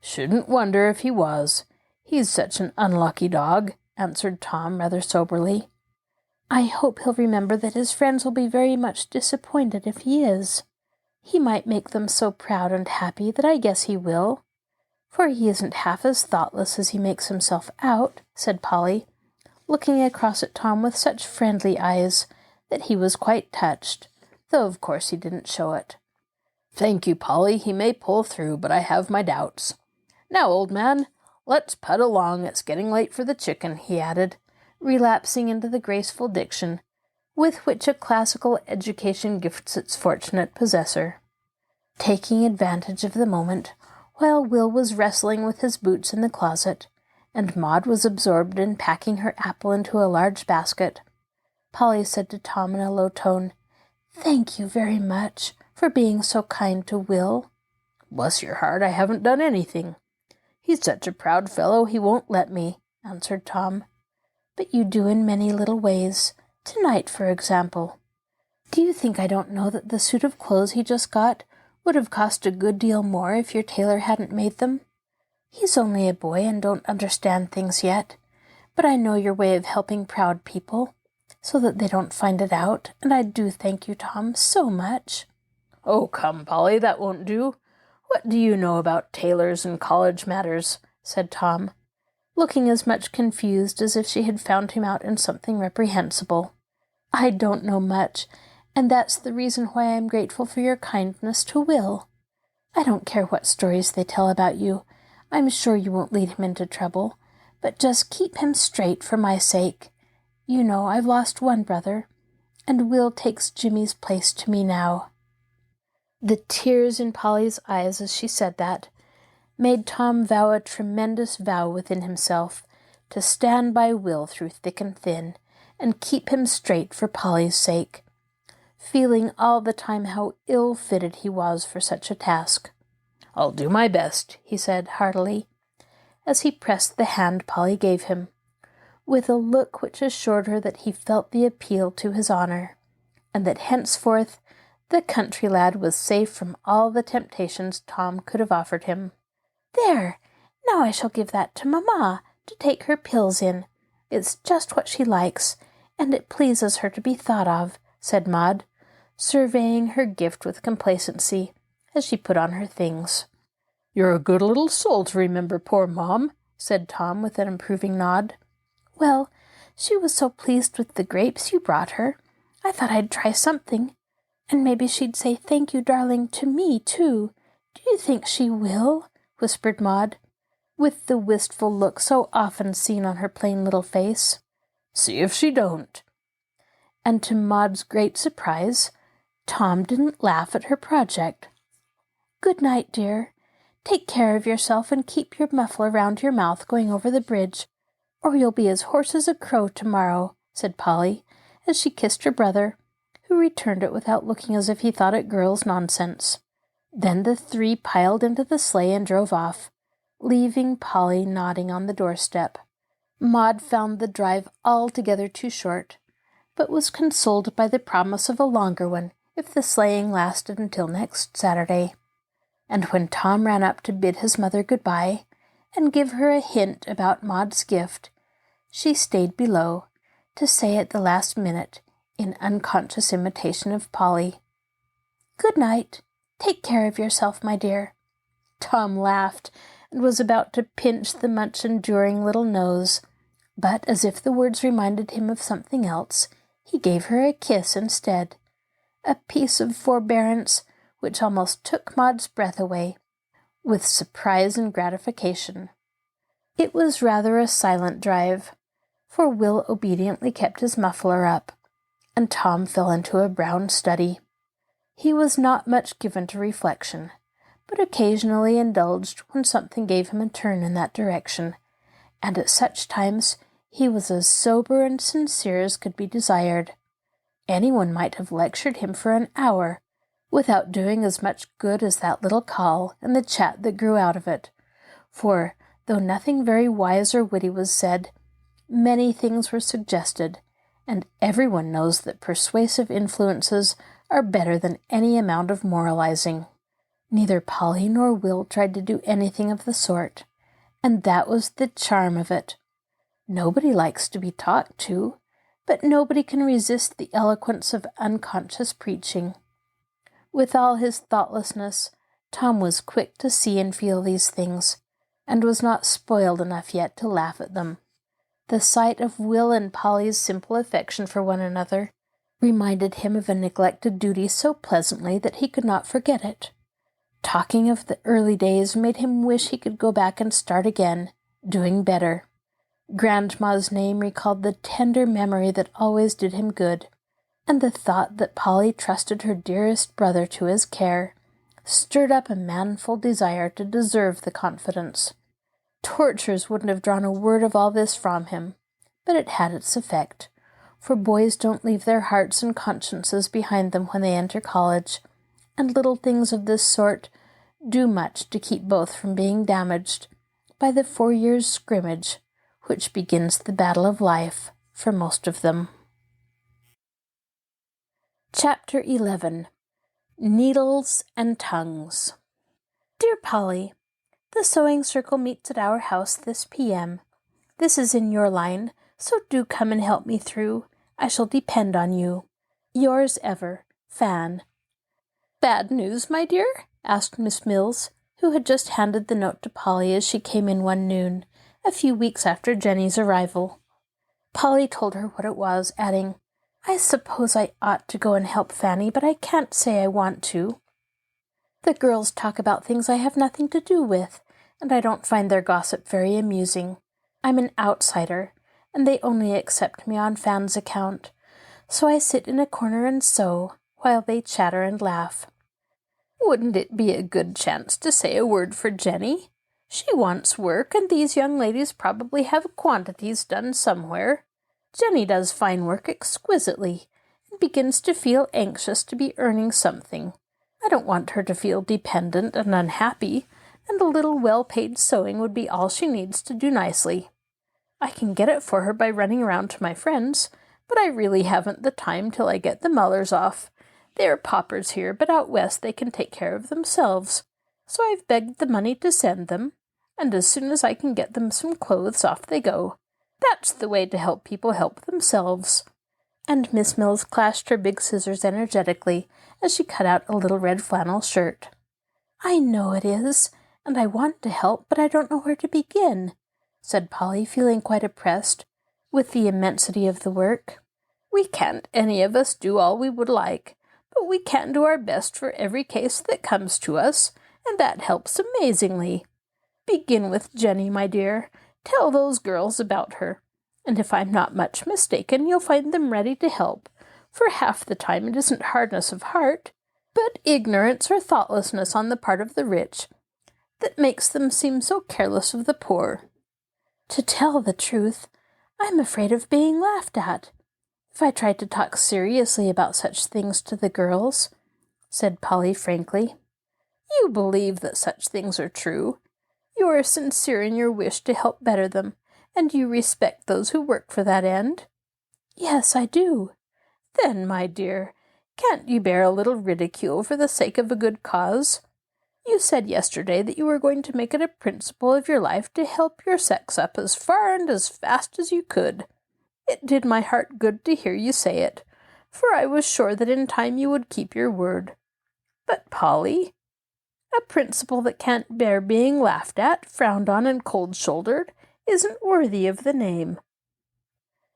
Shouldn't wonder if he was. He's such an unlucky dog, answered Tom rather soberly. I hope he'll remember that his friends will be very much disappointed if he is. He might make them so proud and happy that I guess he will. For he isn't half as thoughtless as he makes himself out, said Polly, looking across at Tom with such friendly eyes that he was quite touched, though of course he didn't show it. Thank you, Polly. He may pull through, but I have my doubts. Now, old man, let's put along. It's getting late for the chicken, he added, relapsing into the graceful diction with which a classical education gifts its fortunate possessor. Taking advantage of the moment, while Will was wrestling with his boots in the closet, and Maud was absorbed in packing her apple into a large basket, Polly said to Tom in a low tone, "Thank you very much for being so kind to Will." "Bless your heart, I haven't done anything. He's such a proud fellow he won't let me," answered Tom. "But you do in many little ways. Tonight, for example. Do you think I don't know that the suit of clothes he just got would have cost a good deal more if your tailor hadn't made them? He's only a boy and don't understand things yet, but I know your way of helping proud people, so that they don't find it out, and I do thank you, Tom, so much." "Oh, come, Polly, that won't do. What do you know about tailors and college matters?" said Tom, looking as much confused as if she had found him out in something reprehensible. "I don't know much, and that's the reason why I'm grateful for your kindness to Will. I don't care what stories they tell about you. I'm sure you won't lead him into trouble, but just keep him straight for my sake. You know I've lost one brother, and Will takes Jimmy's place to me now." The tears in Polly's eyes as she said that made Tom vow a tremendous vow within himself to stand by Will through thick and thin, and keep him straight for Polly's sake, feeling all the time how ill-fitted he was for such a task. "I'll do my best," he said heartily, as he pressed the hand Polly gave him, with a look which assured her that he felt the appeal to his honor, and that henceforth the country lad was safe from all the temptations Tom could have offered him. "There! Now I shall give that to Mamma to take her pills in. It's just what she likes, and it pleases her to be thought of," said Maud, surveying her gift with complacency as she put on her things. "You're a good little soul to remember poor Mom," said Tom with an approving nod. "Well, she was so pleased with the grapes you brought her, I thought I'd try something. And maybe she'd say thank you, darling, to me, too. Do you think she will?" whispered Maud, with the wistful look so often seen on her plain little face. "See if she don't." And to Maud's great surprise, Tom didn't laugh at her project. "Good night, dear. Take care of yourself and keep your muffler round your mouth going over the bridge, or you'll be as hoarse as a crow tomorrow," said Polly, as she kissed her brother, who returned it without looking as if he thought it girls' nonsense. Then the three piled into the sleigh and drove off, leaving Polly nodding on the doorstep. Maud found the drive altogether too short, but was consoled by the promise of a longer one if the sleighing lasted until next Saturday. And when Tom ran up to bid his mother good-bye and give her a hint about Maud's gift, she stayed below to say at the last minute, in unconscious imitation of Polly, "Good night. Take care of yourself, my dear." Tom laughed and was about to pinch the much-enduring little nose, but as if the words reminded him of something else, he gave her a kiss instead, a piece of forbearance which almost took Maud's breath away, with surprise and gratification. It was rather a silent drive, for Will obediently kept his muffler up, and Tom fell into a brown study. He was not much given to reflection, but occasionally indulged when something gave him a turn in that direction, and at such times he was as sober and sincere as could be desired. Anyone might have lectured him for an hour, without doing as much good as that little call and the chat that grew out of it, for, though nothing very wise or witty was said, many things were suggested, and everyone knows that persuasive influences are better than any amount of moralizing. Neither Polly nor Will tried to do anything of the sort, and that was the charm of it. Nobody likes to be talked to, but nobody can resist the eloquence of unconscious preaching. With all his thoughtlessness, Tom was quick to see and feel these things, and was not spoiled enough yet to laugh at them. The sight of Will and Polly's simple affection for one another reminded him of a neglected duty so pleasantly that he could not forget it. Talking of the early days made him wish he could go back and start again, doing better. Grandma's name recalled the tender memory that always did him good, and the thought that Polly trusted her dearest brother to his care stirred up a manful desire to deserve the confidence. Tortures wouldn't have drawn a word of all this from him, but it had its effect, for boys don't leave their hearts and consciences behind them when they enter college, and little things of this sort do much to keep both from being damaged by the 4 years' scrimmage which begins the battle of life for most of them. Chapter 11. Needles and Tongues. Dear Polly, the sewing circle meets at our house this p.m. This is in your line, so do come and help me through. I shall depend on you. Yours ever, Fan. Bad news, my dear? Asked Miss Mills, who had just handed the note to Polly as she came in one noon, a few weeks after Jenny's arrival. Polly told her what it was, adding, I suppose I ought to go and help Fanny, but I can't say I want to. The girls talk about things I have nothing to do with, and I don't find their gossip very amusing. I'm an outsider, and they only accept me on Fan's account, so I sit in a corner and sew, while they chatter and laugh. Wouldn't it be a good chance to say a word for Jenny? She wants work, and these young ladies probably have quantities done somewhere. Jenny does fine work exquisitely, and begins to feel anxious to be earning something. I don't want her to feel dependent and unhappy, and a little well-paid sewing would be all she needs to do nicely. I can get it for her by running around to my friends, but I really haven't the time till I get the Mullers off. They're paupers here, but out west they can take care of themselves. So I've begged the money to send them, and as soon as I can get them some clothes, off they go. That's the way to help people help themselves. And Miss Mills clashed her big scissors energetically as she cut out a little red flannel shirt. I know it is, and I want to help, but I don't know where to begin, said Polly, feeling quite oppressed with the immensity of the work. We can't any of us do all we would like, but we can do our best for every case that comes to us, and that helps amazingly. Begin with Jenny, my dear. Tell those girls about her, and if I'm not much mistaken, you'll find them ready to help, for half the time it isn't hardness of heart, but ignorance or thoughtlessness on the part of the rich, that makes them seem so careless of the poor. To tell the truth, I'm afraid of being laughed at, if I tried to talk seriously about such things to the girls, said Polly frankly. You believe that such things are true. You are sincere in your wish to help better them, and you respect those who work for that end? Yes, I do. Then, my dear, can't you bear a little ridicule for the sake of a good cause? You said yesterday that you were going to make it a principle of your life to help your sex up as far and as fast as you could. It did my heart good to hear you say it, for I was sure that in time you would keep your word. But, Polly, a principle that can't bear being laughed at, frowned on, and cold-shouldered isn't worthy of the name.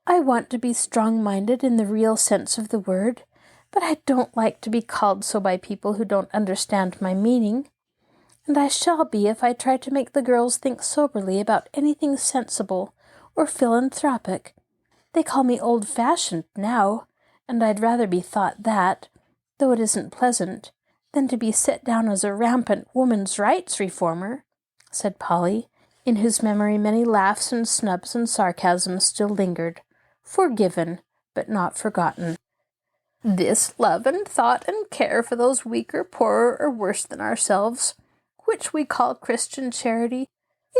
I want to be strong-minded in the real sense of the word, but I don't like to be called so by people who don't understand my meaning, and I shall be if I try to make the girls think soberly about anything sensible or philanthropic. They call me old-fashioned now, and I'd rather be thought that, though it isn't pleasant, than to be set down as a rampant woman's rights reformer, said Polly, in whose memory many laughs and snubs and sarcasms still lingered, forgiven, but not forgotten. This love and thought and care for those weaker, poorer, or worse than ourselves, which we call Christian charity,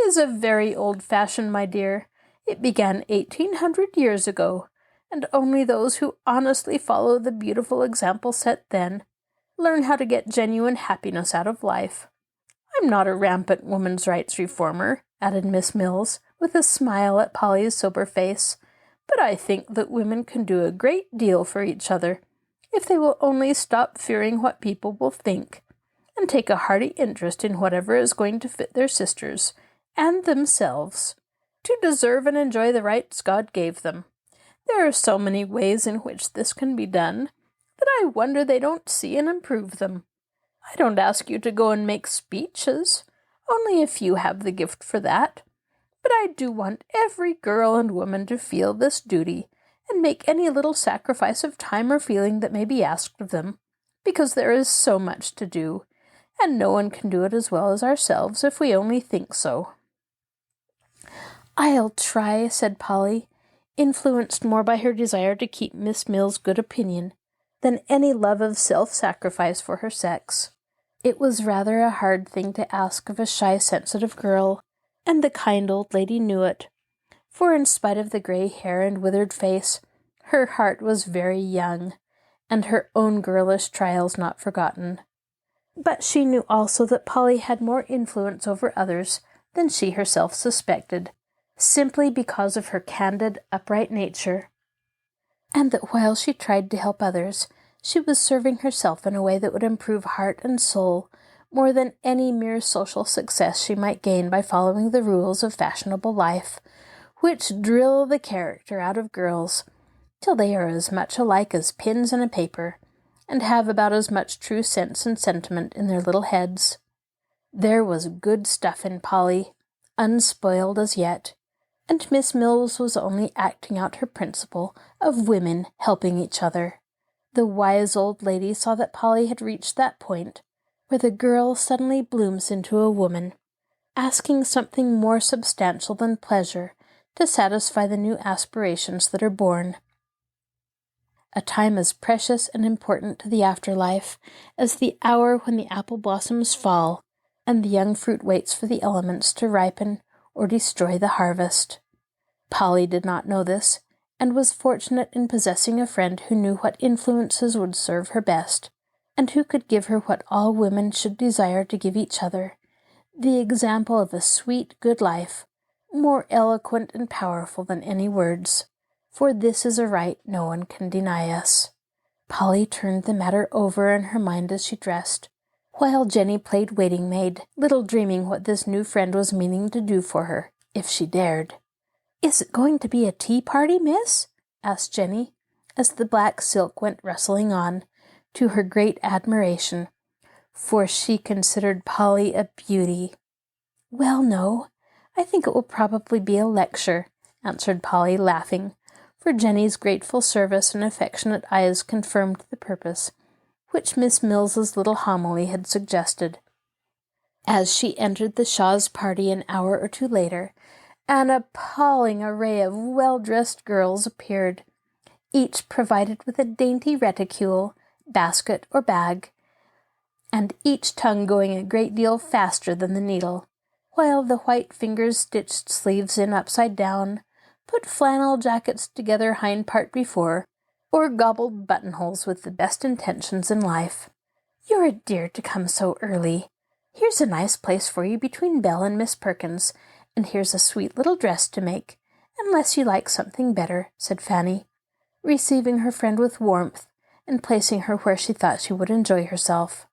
is a very old fashion, my dear. It began 1800 years ago, and only those who honestly follow the beautiful example set then learn how to get genuine happiness out of life. I'm not a rampant women's rights reformer, added Miss Mills, with a smile at Polly's sober face, but I think that women can do a great deal for each other, if they will only stop fearing what people will think, and take a hearty interest in whatever is going to fit their sisters, and themselves, to deserve and enjoy the rights God gave them. There are so many ways in which this can be done, that I wonder they don't see and improve them. I don't ask you to go and make speeches, only if you have the gift for that. But I do want every girl and woman to feel this duty, and make any little sacrifice of time or feeling that may be asked of them, because there is so much to do, and no one can do it as well as ourselves if we only think so. I'll try, said Polly, influenced more by her desire to keep Miss Mill's good opinion than any love of self-sacrifice for her sex. It was rather a hard thing to ask of a shy, sensitive girl, and the kind old lady knew it, for in spite of the gray hair and withered face, her heart was very young, and her own girlish trials not forgotten. But she knew also that Polly had more influence over others than she herself suspected, simply because of her candid, upright nature, and that while she tried to help others, she was serving herself in a way that would improve heart and soul more than any mere social success she might gain by following the rules of fashionable life, which drill the character out of girls till they are as much alike as pins in a paper, and have about as much true sense and sentiment in their little heads. There was good stuff in Polly, unspoiled as yet, and Miss Mills was only acting out her principle of women helping each other. The wise old lady saw that Polly had reached that point where the girl suddenly blooms into a woman, asking something more substantial than pleasure to satisfy the new aspirations that are born. A time as precious and important to the afterlife as the hour when the apple blossoms fall and the young fruit waits for the elements to ripen or destroy the harvest. Polly did not know this, and was fortunate in possessing a friend who knew what influences would serve her best, and who could give her what all women should desire to give each other, the example of a sweet, good life, more eloquent and powerful than any words, for this is a right no one can deny us. Polly turned the matter over in her mind as she dressed, while Jenny played waiting maid, little dreaming what this new friend was meaning to do for her, if she dared. "Is it going to be a tea party, miss?" asked Jenny, as the black silk went rustling on, to her great admiration, for she considered Polly a beauty. "Well, no, I think it will probably be a lecture," answered Polly, laughing, for Jenny's grateful service and affectionate eyes confirmed the purpose which Miss Mills's little homily had suggested. As she entered the Shaws' party an hour or two later, an appalling array of well-dressed girls appeared, each provided with a dainty reticule, basket, or bag, and each tongue going a great deal faster than the needle, while the white fingers stitched sleeves in upside down, put flannel jackets together hind part before, or gobbled buttonholes with the best intentions in life. "You're a dear to come so early. Here's a nice place for you between Belle and Miss Perkins, and here's a sweet little dress to make, unless you like something better," said Fanny, receiving her friend with warmth and placing her where she thought she would enjoy herself.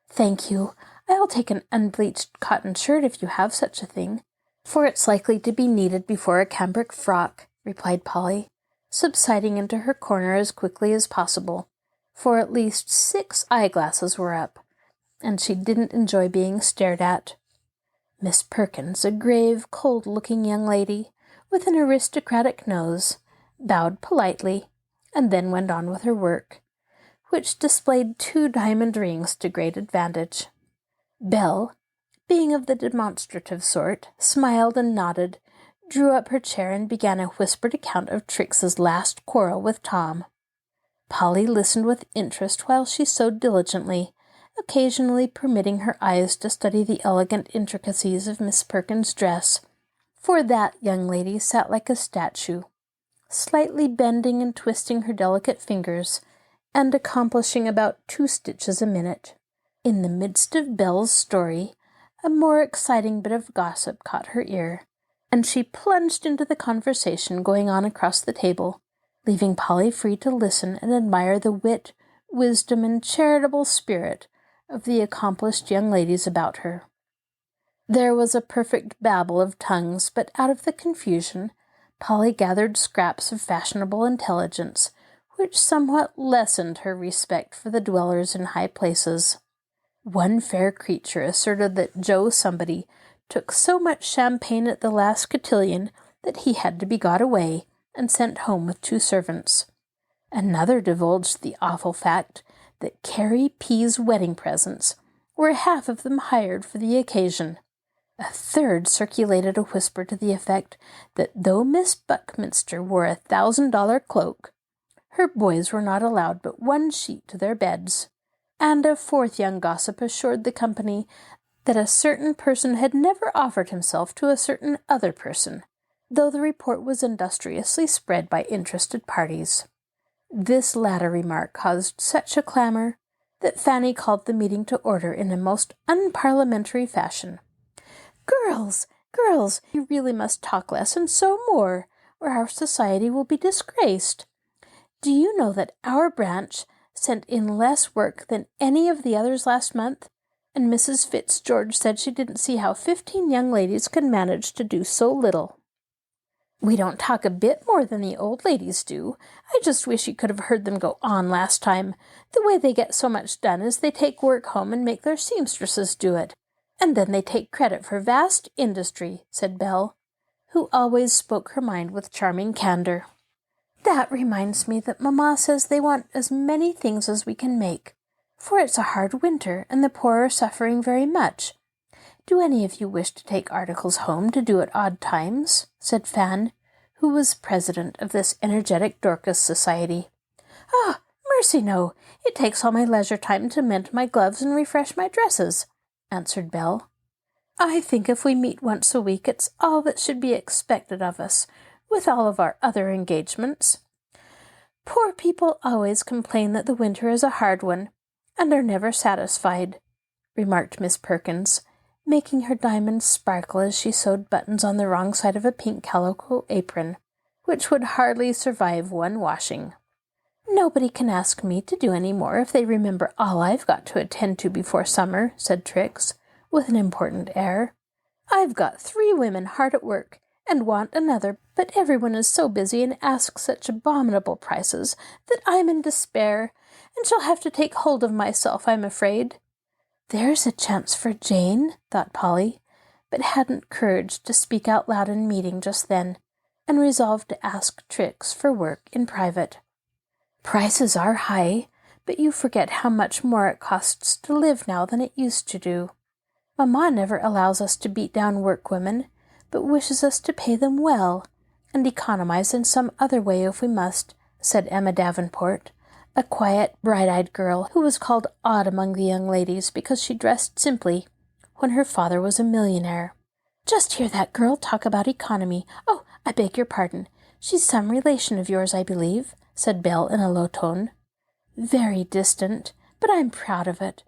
"Thank you. I'll take an unbleached cotton shirt if you have such a thing, for it's likely to be needed before a cambric frock," replied Polly, subsiding into her corner as quickly as possible, for at least 6 eyeglasses were up, and she didn't enjoy being stared at. Miss Perkins, a grave, cold-looking young lady, with an aristocratic nose, bowed politely, and then went on with her work, which displayed 2 diamond rings to great advantage. Belle, being of the demonstrative sort, smiled and nodded, drew up her chair and began a whispered account of Trix's last quarrel with Tom. Polly listened with interest while she sewed diligently, occasionally permitting her eyes to study the elegant intricacies of Miss Perkins' dress, for that young lady sat like a statue, slightly bending and twisting her delicate fingers, and accomplishing about 2 stitches a minute. In the midst of Belle's story, a more exciting bit of gossip caught her ear, and she plunged into the conversation going on across the table, leaving Polly free to listen and admire the wit, wisdom, and charitable spirit of the accomplished young ladies about her. There was a perfect babel of tongues, but out of the confusion, Polly gathered scraps of fashionable intelligence, which somewhat lessened her respect for the dwellers in high places. One fair creature asserted that Joe Somebody took so much champagne at the last cotillion that he had to be got away and sent home with 2 servants. Another divulged the awful fact that Carrie P.'s wedding presents were half of them hired for the occasion. A third circulated a whisper to the effect that though Miss Buckminster wore a $1,000 cloak, her boys were not allowed but 1 sheet to their beds. And a fourth young gossip assured the company that a certain person had never offered himself to a certain other person, though the report was industriously spread by interested parties. This latter remark caused such a clamor that Fanny called the meeting to order in a most unparliamentary fashion. Girls, you really must talk less and sew more, or our society will be disgraced. Do you know that our branch sent in less work than any of the others last month, and Mrs. Fitzgeorge said she didn't see how 15 young ladies could manage to do so little. We don't talk a bit more than the old ladies do. I just wish you could have heard them go on last time. The way they get so much done is they take work home and make their seamstresses do it, and then they take credit for vast industry, said Belle, who always spoke her mind with charming candor. That reminds me that Mamma says they want as many things as we can make, for it's a hard winter, and the poor are suffering very much. Do any of you wish to take articles home to do at odd times? Said Fan, who was president of this energetic Dorcas Society. Ah, mercy no! It takes all my leisure time to mend my gloves and refresh my dresses, answered Belle. I think if we meet once a week, it's all that should be expected of us, with all of our other engagements. Poor people always complain that the winter is a hard one, and are never satisfied, remarked Miss Perkins, making her diamonds sparkle as she sewed buttons on the wrong side of a pink calico apron, which would hardly survive 1 washing. Nobody can ask me to do any more if they remember all I've got to attend to before summer, said Trix, with an important air. I've got 3 women hard at work, and want another, but everyone is so busy and asks such abominable prices that I'm in despair, and shall have to take hold of myself, I'm afraid. There's a chance for Jane, thought Polly, but hadn't courage to speak out loud in meeting just then, and resolved to ask Trix for work in private. Prices are high, but you forget how much more it costs to live now than it used to do. Mamma never allows us to beat down workwomen, but wishes us to pay them well, and economize in some other way if we must, said Emma Davenport, a quiet, bright-eyed girl who was called odd among the young ladies because she dressed simply when her father was a millionaire. Just hear that girl talk about economy. Oh, I beg your pardon. She's some relation of yours, I believe, said Belle in a low tone. Very distant, but I'm proud of it.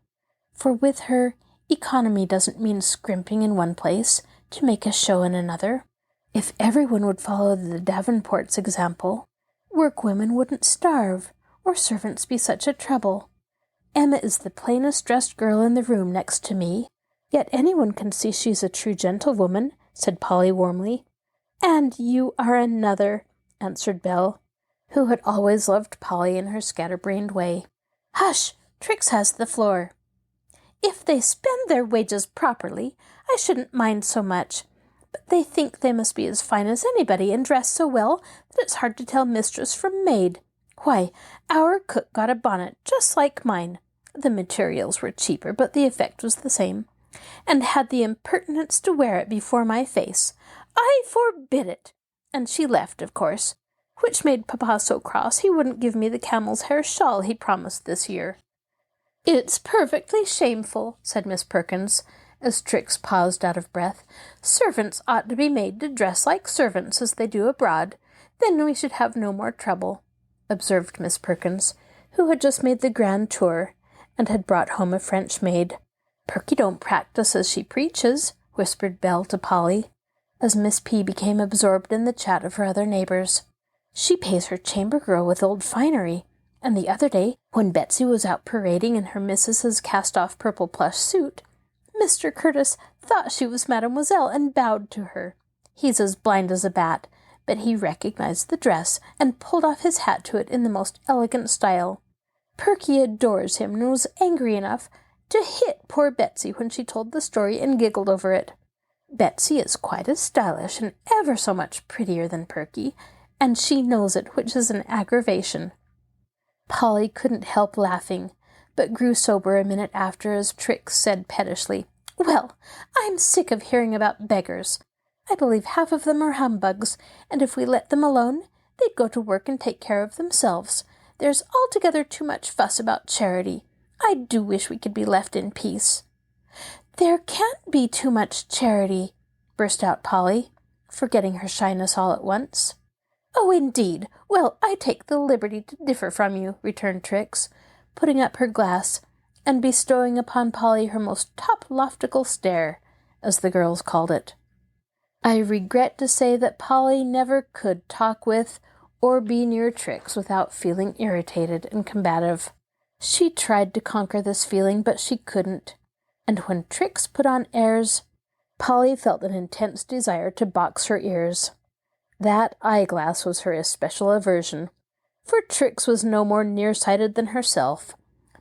For with her, economy doesn't mean scrimping in one place to make a show in another. If everyone would follow the Davenports' example, workwomen wouldn't starve, or servants be such a trouble. Emma is the plainest dressed girl in the room next to me, yet anyone can see she's a true gentlewoman, said Polly warmly. And you are another, answered Belle, who had always loved Polly in her scatterbrained way. Hush! Trix has the floor. If they spend their wages properly, I shouldn't mind so much, but they think they must be as fine as anybody and dress so well that it's hard to tell mistress from maid. Why, our cook got a bonnet just like mine. The materials were cheaper, but the effect was the same, and had the impertinence to wear it before my face. I forbid it. And she left, of course, which made Papa so cross he wouldn't give me the camel's hair shawl he promised this year. It's perfectly shameful, said Miss Perkins, as Trix paused out of breath. Servants ought to be made to dress like servants as they do abroad. Then we should have no more trouble, observed Miss Perkins, who had just made the grand tour and had brought home a French maid. "Perky don't practice as she preaches," whispered Belle to Polly, as Miss P became absorbed in the chat of her other neighbors. "She pays her chamber girl with old finery, and the other day, when Betsy was out parading in her missus's cast-off purple plush suit, Mr. Curtis thought she was Mademoiselle and bowed to her. He's as blind as a bat, but he recognized the dress and pulled off his hat to it in the most elegant style. Perky adores him and was angry enough to hit poor Betsy when she told the story and giggled over it. Betsy is quite as stylish and ever so much prettier than Perky, and she knows it, which is an aggravation." Polly couldn't help laughing, but grew sober a minute after as Trix said pettishly, "Well, I'm sick of hearing about beggars. I believe half of them are humbugs, and if we let them alone, they'd go to work and take care of themselves. There's altogether too much fuss about charity. I do wish we could be left in peace." "There can't be too much charity," burst out Polly, forgetting her shyness all at once. "Oh, indeed. Well, I take the liberty to differ from you," returned Trix, putting up her glass and bestowing upon Polly her most top-loftical stare, as the girls called it. I regret to say that Polly never could talk with or be near Trix without feeling irritated and combative. She tried to conquer this feeling, but she couldn't, and when Trix put on airs, Polly felt an intense desire to box her ears. That eyeglass was her especial aversion, for Trix was no more nearsighted than herself,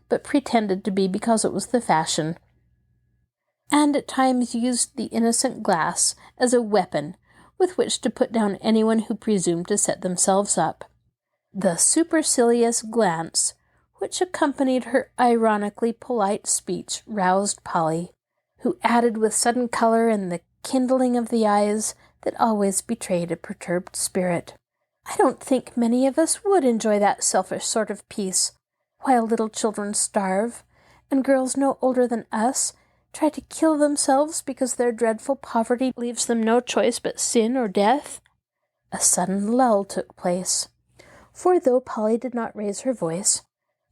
but pretended to be because it was the fashion, and at times used the innocent glass as a weapon with which to put down anyone who presumed to set themselves up. The supercilious glance which accompanied her ironically polite speech roused Polly, who added with sudden color and the kindling of the eyes that always betrayed a perturbed spirit, "I don't think many of us would enjoy that selfish sort of peace, while little children starve, and girls no older than us try to kill themselves because their dreadful poverty leaves them no choice but sin or death." A sudden lull took place, for though Polly did not raise her voice,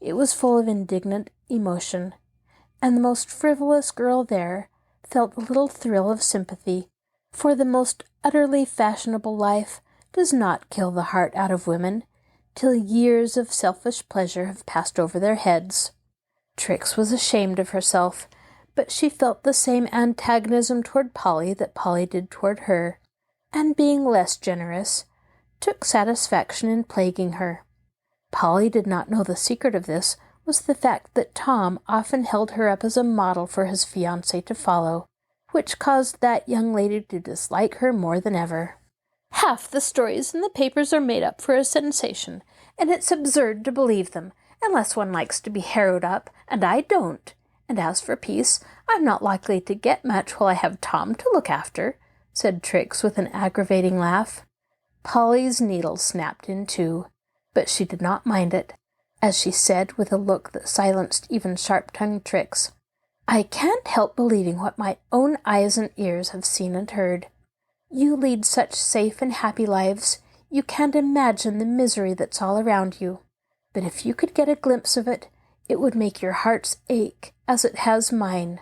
it was full of indignant emotion, and the most frivolous girl there felt a little thrill of sympathy, for the most utterly fashionable life does not kill the heart out of women till years of selfish pleasure have passed over their heads. Trix was ashamed of herself, but she felt the same antagonism toward Polly that Polly did toward her, and being less generous, took satisfaction in plaguing her. Polly did not know the secret of this was the fact that Tom often held her up as a model for his fiancée to follow, which caused that young lady to dislike her more than ever. "Half the stories in the papers are made up for a sensation, and it's absurd to believe them, unless one likes to be harrowed up, and I don't. And as for peace, I'm not likely to get much while I have Tom to look after," said Trix with an aggravating laugh. Polly's needle snapped in two, but she did not mind it, as she said with a look that silenced even sharp-tongued Trix, "I can't help believing what my own eyes and ears have seen and heard. You lead such safe and happy lives, you can't imagine the misery that's all around you. But if you could get a glimpse of it, it would make your hearts ache, as it has mine."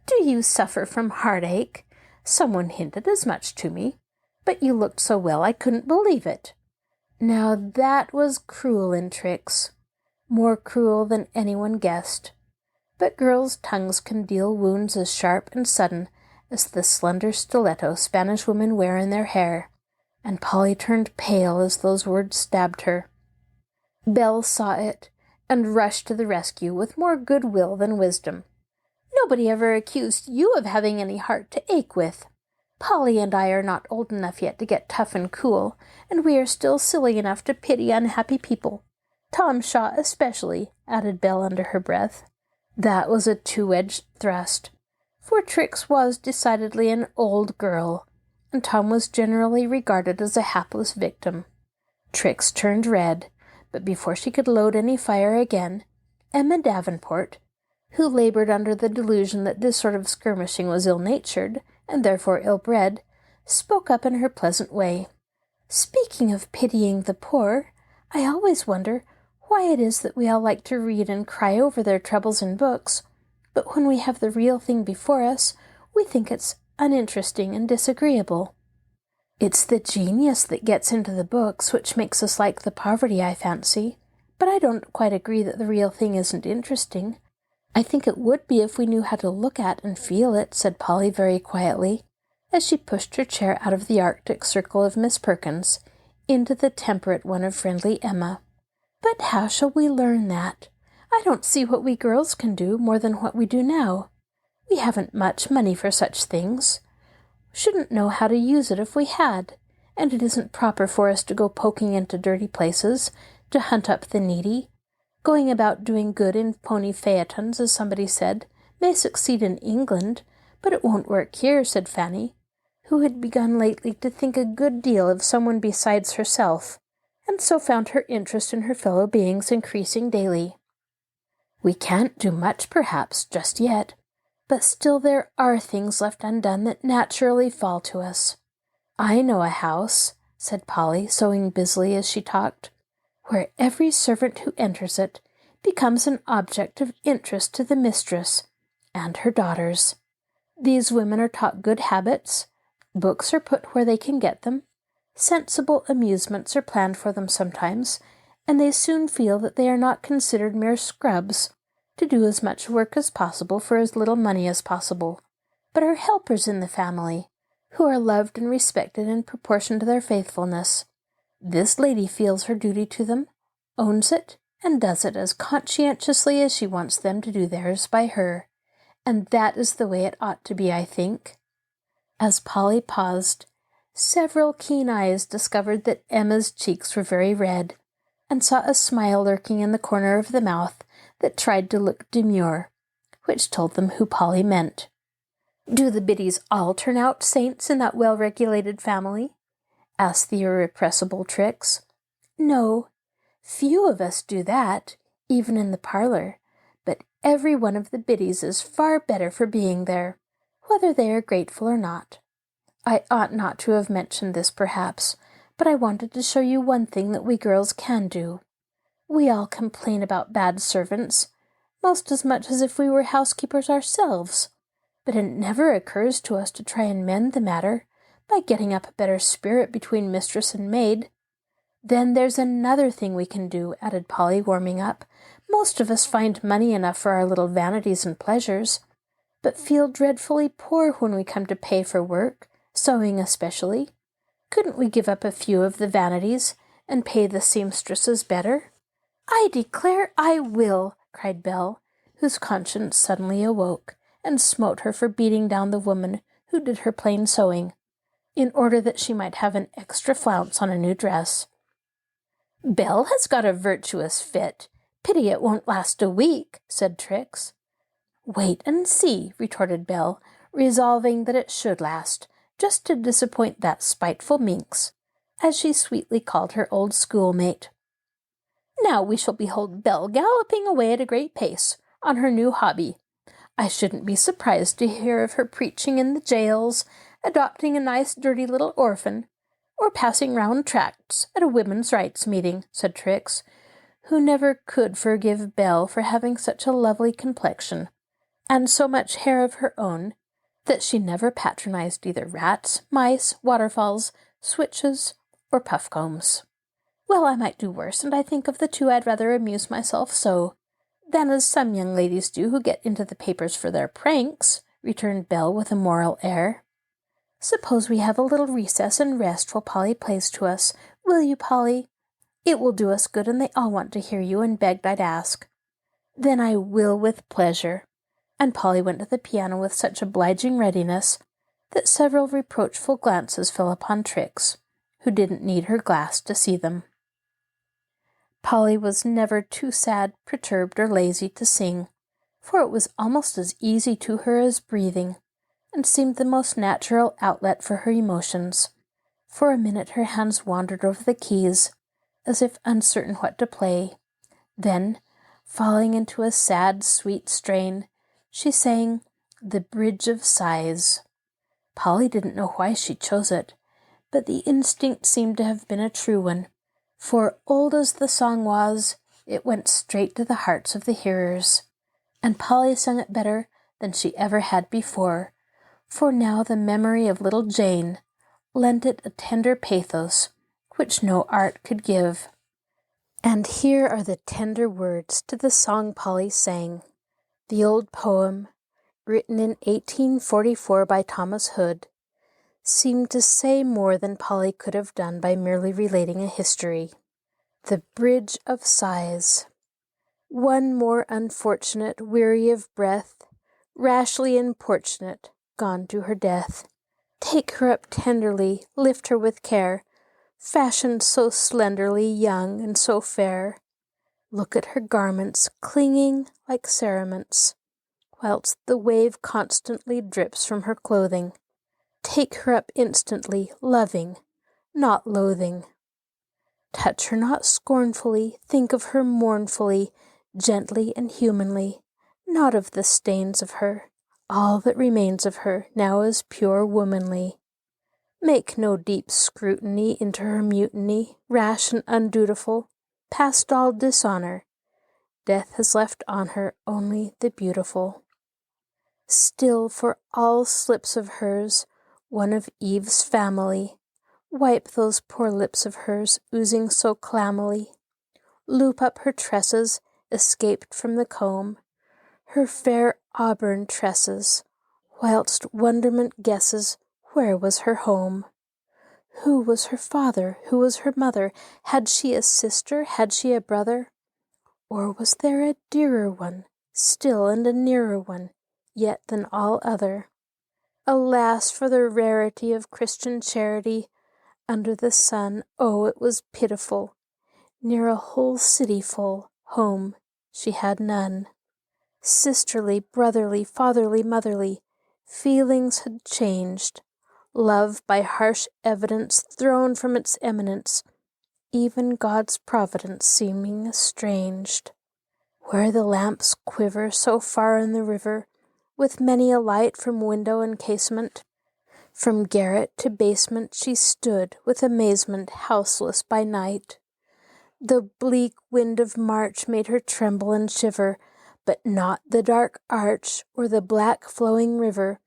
"Do you suffer from heartache? Someone hinted as much to me, but you looked so well I couldn't believe it." Now that was cruel in Trix, more cruel than anyone guessed. But girls' tongues can deal wounds as sharp and sudden as the slender stiletto Spanish women wear in their hair, and Polly turned pale as those words stabbed her. Belle saw it, and rushed to the rescue with more good-will than wisdom. "Nobody ever accused you of having any heart to ache with. Polly and I are not old enough yet to get tough and cool, and we are still silly enough to pity unhappy people. Tom Shaw especially," added Belle under her breath. That was a two-edged thrust, for Trix was decidedly an old girl, and Tom was generally regarded as a hapless victim. Trix turned red, but before she could load any fire again, Emma Davenport, who labored under the delusion that this sort of skirmishing was ill-natured, and therefore ill-bred, spoke up in her pleasant way. "Speaking of pitying the poor, I always wonder why it is that we all like to read and cry over their troubles in books, but when we have the real thing before us, we think it's uninteresting and disagreeable. It's the genius that gets into the books which makes us like the poverty, I fancy, but I don't quite agree that the real thing isn't interesting. I think it would be if we knew how to look at and feel it, said Polly very quietly, as she pushed her chair out of the Arctic circle of Miss Perkins into the temperate one of friendly Emma. But how shall we learn that? I don't see what we girls can do more than what we do now. We haven't much money for such things. Shouldn't know how to use it if we had, and it isn't proper for us to go poking into dirty places, to hunt up the needy. Going about doing good in pony phaetons, as somebody said, may succeed in England, but it won't work here, said Fanny, who had begun lately to think a good deal of someone besides herself, and so found her interest in her fellow beings increasing daily. We can't do much, perhaps, just yet, but still there are things left undone that naturally fall to us. I know a house, said Polly, sewing busily as she talked, where every servant who enters it becomes an object of interest to the mistress and her daughters. These women are taught good habits, books are put where they can get them, sensible amusements are planned for them sometimes, and they soon feel that they are not considered mere scrubs, to do as much work as possible for as little money as possible, but are helpers in the family, who are loved and respected in proportion to their faithfulness. This lady feels her duty to them, owns it, and does it as conscientiously as she wants them to do theirs by her, and that is the way it ought to be, I think. As Polly paused, several keen eyes discovered that Emma's cheeks were very red, and saw a smile lurking in the corner of the mouth that tried to look demure, which told them who Polly meant. Do the biddies all turn out saints in that well-regulated family? Asked the irrepressible Trix. No, few of us do that, even in the parlor, but every one of the biddies is far better for being there, whether they are grateful or not. I ought not to have mentioned this, perhaps, but I wanted to show you one thing that we girls can do. We all complain about bad servants, most as much as if we were housekeepers ourselves, but it never occurs to us to try and mend the matter by getting up a better spirit between mistress and maid. Then there's another thing we can do, added Polly, warming up. Most of us find money enough for our little vanities and pleasures, but feel dreadfully poor when we come to pay for work, sewing especially. Couldn't we give up a few of the vanities and pay the seamstresses better? I declare I will, cried Belle, whose conscience suddenly awoke, and smote her for beating down the woman who did her plain sewing, in order that she might have an extra flounce on a new dress. Belle has got a virtuous fit. Pity it won't last a week, said Trix. Wait and see, retorted Belle, resolving that it should last, just to disappoint that spiteful minx, as she sweetly called her old schoolmate. Now we shall behold Belle galloping away at a great pace on her new hobby. I shouldn't be surprised to hear of her preaching in the jails, adopting a nice dirty little orphan, or passing round tracts at a women's rights meeting, said Trix, who never could forgive Belle for having such a lovely complexion, and so much hair of her own, that she never patronized either rats, mice, waterfalls, switches, or puffcombs. Well, I might do worse, and I think of the two I'd rather amuse myself so, than as some young ladies do who get into the papers for their pranks, returned Belle with a moral air. Suppose we have a little recess and rest while Polly plays to us. Will you, Polly? It will do us good, and they all want to hear you, and begged I'd ask. Then I will with pleasure. And Polly went to the piano with such obliging readiness that several reproachful glances fell upon Trix, who didn't need her glass to see them. Polly was never too sad, perturbed, or lazy to sing, for it was almost as easy to her as breathing, and seemed the most natural outlet for her emotions. For a minute her hands wandered over the keys, as if uncertain what to play. Then, falling into a sad, sweet strain, she sang The Bridge of Sighs. Polly didn't know why she chose it, but the instinct seemed to have been a true one, for old as the song was, It went straight to the hearts of the hearers, and Polly sung it better than she ever had before, for now the memory of little Jane lent it a tender pathos which no art could give. And here are the tender words to the song Polly sang. The old poem, written in 1844 by Thomas Hood, seemed to say more than Polly could have done by merely relating a history. The Bridge of Sighs. One more unfortunate, weary of breath, rashly importunate, gone to her death. Take her up tenderly, lift her with care, fashioned so slenderly, young and so fair. Look at her garments, clinging like cerements, whilst the wave constantly drips from her clothing. Take her up instantly, loving, not loathing. Touch her not scornfully, think of her mournfully, gently and humanly, not of the stains of her. All that remains of her now is pure womanly. Make no deep scrutiny into her mutiny, rash and undutiful, past all dishonour. Death has left on her only the beautiful. Still, for all slips of hers, one of Eve's family, wipe those poor lips of hers, oozing so clammily. Loop up her tresses, escaped from the comb, her fair auburn tresses, whilst wonderment guesses where was her home. Who was her father? Who was her mother? Had she a sister? Had she a brother? Or was there a dearer one, still, and a nearer one, yet than all other? Alas for the rarity of Christian charity under the sun! Oh, it was pitiful. Near a whole city full, home she had none. Sisterly, brotherly, fatherly, motherly, feelings had changed. Love by harsh evidence thrown from its eminence, even God's providence seeming estranged. Where the lamps quiver so far in the river, with many a light from window and casement, from garret to basement she stood with amazement, houseless by night. The bleak wind of March made her tremble and shiver, but not the dark arch or the black flowing river,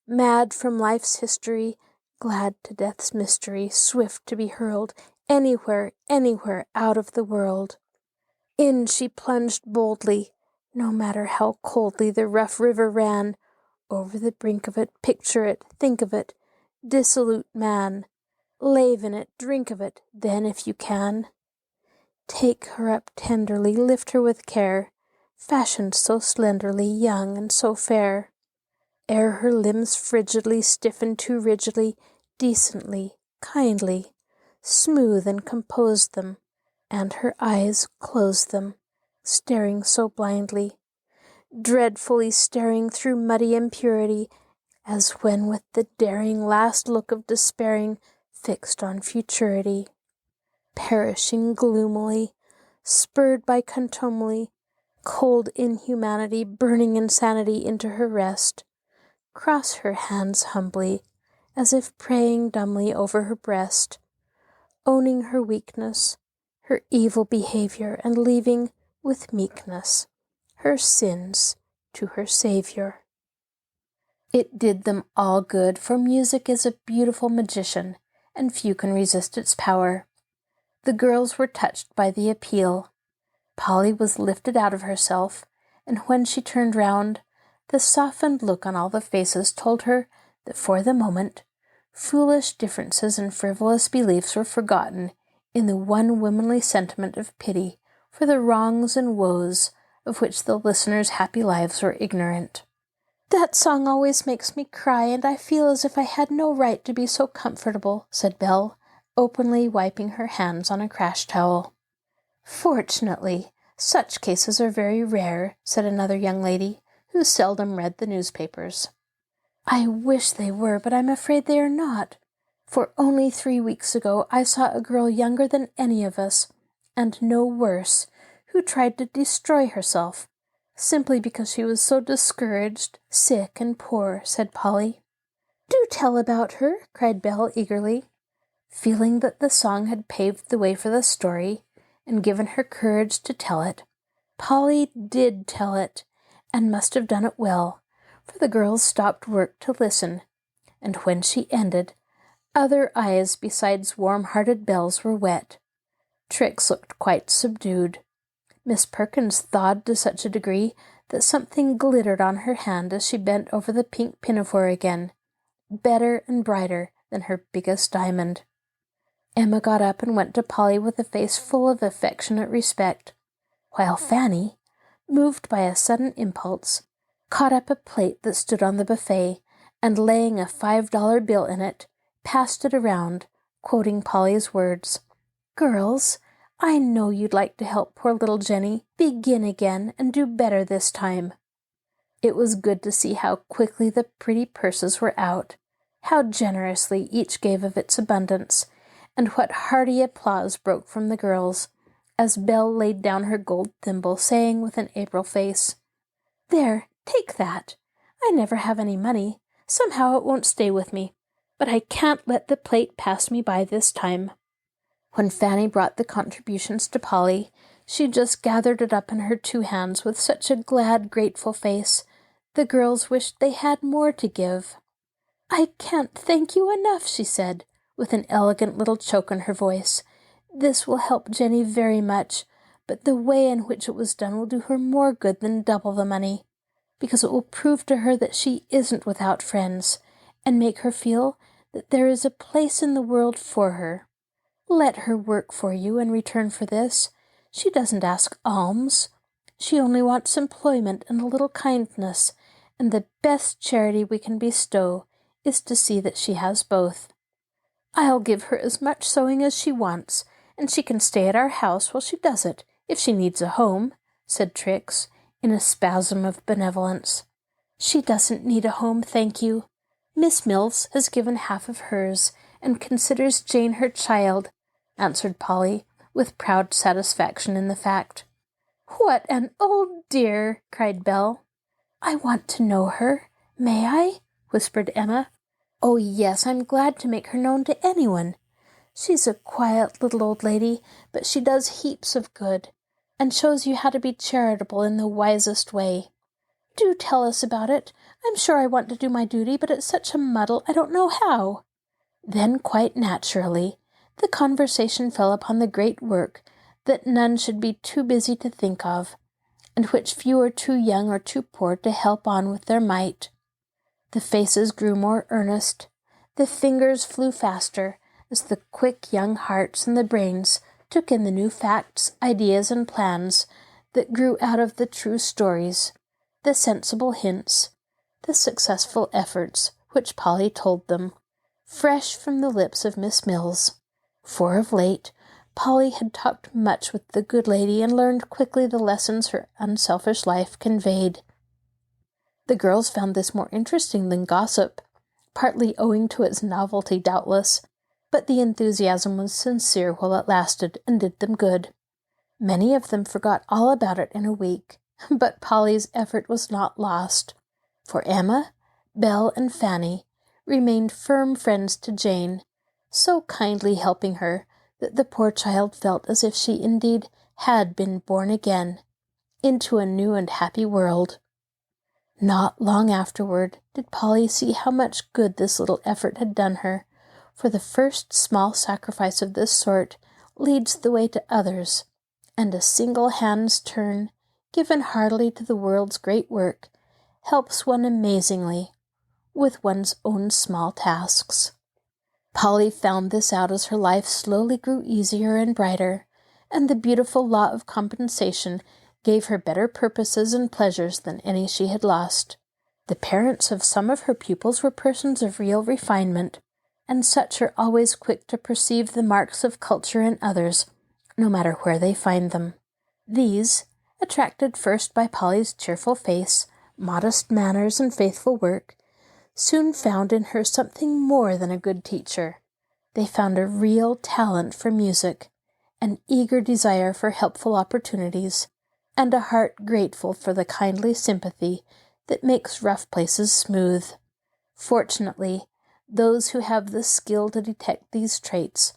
mad from life's history, glad to death's mystery, swift to be hurled anywhere, anywhere out of the world. In she plunged boldly, no matter how coldly the rough river ran. Over the brink of it, picture it, think of it, dissolute man. Lave in it, drink of it, then if you can. Take her up tenderly, lift her with care, fashioned so slenderly, young and so fair. Ere her limbs frigidly stiffen too rigidly, decently, kindly, smooth and compose them, and her eyes close them, staring so blindly, dreadfully staring through muddy impurity, as when with the daring last look of despairing fixed on futurity. Perishing gloomily, spurred by contumely, cold inhumanity, burning insanity into her rest, cross her hands humbly, as if praying dumbly over her breast, owning her weakness, her evil behavior, and leaving, with meekness, her sins to her Saviour. It did them all good, for music is a beautiful magician, and few can resist its power. The girls were touched by the appeal. Polly was lifted out of herself, and when she turned round, the softened look on all the faces told her that for the moment foolish differences and frivolous beliefs were forgotten in the one womanly sentiment of pity for the wrongs and woes of which the listeners' happy lives were ignorant. "That song always makes me cry, and I feel as if I had no right to be so comfortable," said Belle, openly wiping her hands on a crash towel. "Fortunately, such cases are very rare," said another young lady, who seldom read the newspapers. "I wish they were, but I'm afraid they are not. For only 3 weeks ago I saw a girl younger than any of us, and no worse, who tried to destroy herself, simply because she was so discouraged, sick, and poor," said Polly. "Do tell about her," cried Belle eagerly. Feeling that the song had paved the way for the story, and given her courage to tell it. Polly did tell it, and must have done it well, for the girls stopped work to listen, and when she ended, other eyes besides warm-hearted Belle's were wet. Trix looked quite subdued. Miss Perkins thawed to such a degree that something glittered on her hand as she bent over the pink pinafore again, better and brighter than her biggest diamond. Emma got up and went to Polly with a face full of affectionate respect, while Fanny, moved by a sudden impulse, caught up a plate that stood on the buffet, and laying a $5 bill in it, passed it around, quoting Polly's words, "Girls, I know you'd like to help poor little Jenny begin again and do better this time." It was good to see how quickly the pretty purses were out, how generously each gave of its abundance, and what hearty applause broke from the girls, as Belle laid down her gold thimble, saying with an April face, "There, take that. I never have any money. Somehow it won't stay with me, but I can't let the plate pass me by this time." When Fanny brought the contributions to Polly, she just gathered it up in her two hands with such a glad, grateful face, the girls wished they had more to give. "I can't thank you enough," she said, with an elegant little choke in her voice. "This will help Jenny very much, but the way in which it was done will do her more good than double the money, because it will prove to her that she isn't without friends, and make her feel that there is a place in the world for her. Let her work for you in return for this. She doesn't ask alms. She only wants employment and a little kindness, and the best charity we can bestow is to see that she has both. I'll give her as much sewing as she wants, and she can stay at our house while she does it, if she needs a home," said Trix, in a spasm of benevolence. "She doesn't need a home, thank you. Miss Mills has given half of hers, and considers Jane her child," answered Polly, with proud satisfaction in the fact. "What an old dear!" cried Belle. "I want to know her. May I?" whispered Emma. "Oh, yes, I'm glad to make her known to anyone. She's a quiet little old lady, but she does heaps of good, and shows you how to be charitable in the wisest way. Do tell us about it. I'm sure I want to do my duty, but it's such a muddle I don't know how." Then, quite naturally, the conversation fell upon the great work that none should be too busy to think of, and which few are too young or too poor to help on with their might. The faces grew more earnest, the fingers flew faster, as the quick young hearts and the brains took in the new facts, ideas, and plans that grew out of the true stories, the sensible hints, the successful efforts which Polly told them, fresh from the lips of Miss Mills. For of late, Polly had talked much with the good lady and learned quickly the lessons her unselfish life conveyed. The girls found this more interesting than gossip, partly owing to its novelty doubtless, but the enthusiasm was sincere while it lasted and did them good. Many of them forgot all about it in a week, but Polly's effort was not lost, for Emma, Belle, and Fanny remained firm friends to Jane, so kindly helping her that the poor child felt as if she indeed had been born again into a new and happy world. Not long afterward did Polly see how much good this little effort had done her, for the first small sacrifice of this sort leads the way to others, and a single hand's turn, given heartily to the world's great work, helps one amazingly with one's own small tasks. Polly found this out as her life slowly grew easier and brighter, and the beautiful law of compensation gave her better purposes and pleasures than any she had lost. The parents of some of her pupils were persons of real refinement, and such are always quick to perceive the marks of culture in others, no matter where they find them. These, attracted first by Polly's cheerful face, modest manners, and faithful work, soon found in her something more than a good teacher. They found a real talent for music, an eager desire for helpful opportunities, and a heart grateful for the kindly sympathy that makes rough places smooth. Fortunately, those who have the skill to detect these traits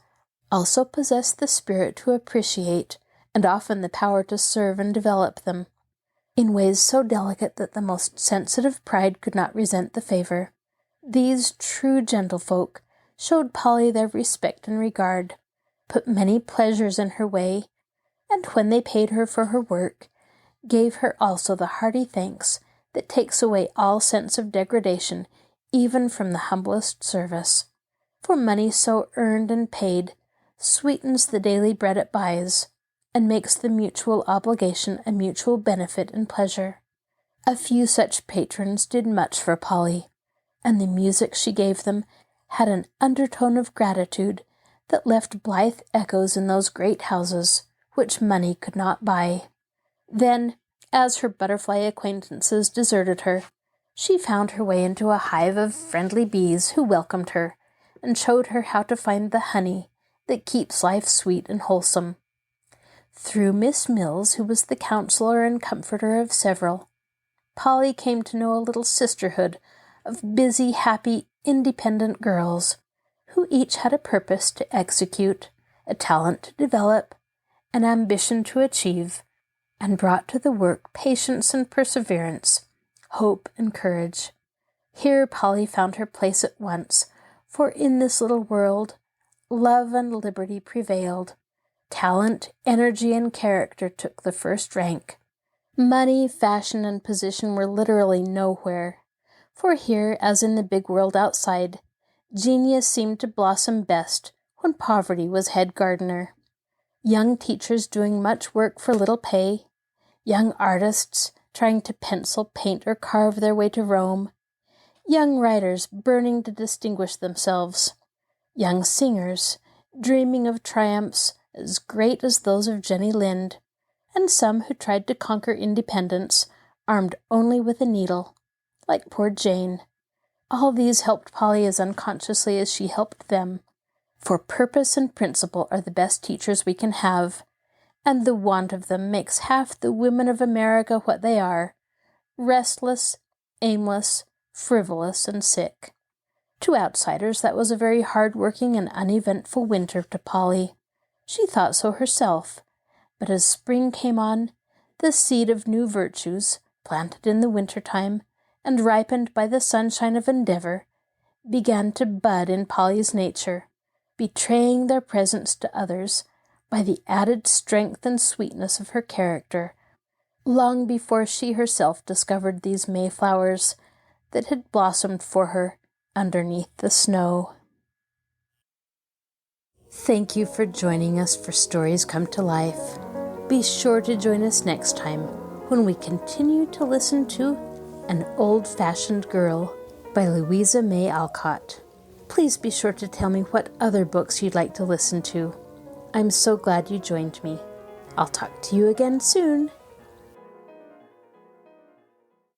also possess the spirit to appreciate and often the power to serve and develop them, in ways so delicate that the most sensitive pride could not resent the favor. These true gentlefolk showed Polly their respect and regard, put many pleasures in her way, and when they paid her for her work, gave her also the hearty thanks that takes away all sense of degradation even from the humblest service. For money so earned and paid sweetens the daily bread it buys, and makes the mutual obligation a mutual benefit and pleasure. A few such patrons did much for Polly, and the music she gave them had an undertone of gratitude that left blithe echoes in those great houses which money could not buy. Then, as her butterfly acquaintances deserted her, she found her way into a hive of friendly bees who welcomed her and showed her how to find the honey that keeps life sweet and wholesome. Through Miss Mills, who was the counselor and comforter of several, Polly came to know a little sisterhood of busy, happy, independent girls, who each had a purpose to execute, a talent to develop, an ambition to achieve, and brought to the work patience and perseverance, hope and courage. Here Polly found her place at once, for in this little world, love and liberty prevailed. Talent, energy, and character took the first rank. Money, fashion, and position were literally nowhere, for here, as in the big world outside, genius seemed to blossom best when poverty was head gardener. Young teachers doing much work for little pay, young artists trying to pencil, paint, or carve their way to Rome, young writers burning to distinguish themselves, young singers dreaming of triumphs as great as those of Jenny Lind, and some who tried to conquer independence, armed only with a needle, like poor Jane. All these helped Polly as unconsciously as she helped them, for purpose and principle are the best teachers we can have, and the want of them makes half the women of America what they are, restless, aimless, frivolous, and sick. To outsiders, that was a very hard-working and uneventful winter to Polly. She thought so herself, but as spring came on, the seed of new virtues, planted in the winter-time and ripened by the sunshine of endeavor, began to bud in Polly's nature, betraying their presence to others by the added strength and sweetness of her character, long before she herself discovered these mayflowers that had blossomed for her underneath the snow. Thank you for joining us for Stories Come to Life. Be sure to join us next time when we continue to listen to An Old-Fashioned Girl by Louisa May Alcott. Please be sure to tell me what other books you'd like to listen to. I'm so glad you joined me. I'll talk to you again soon.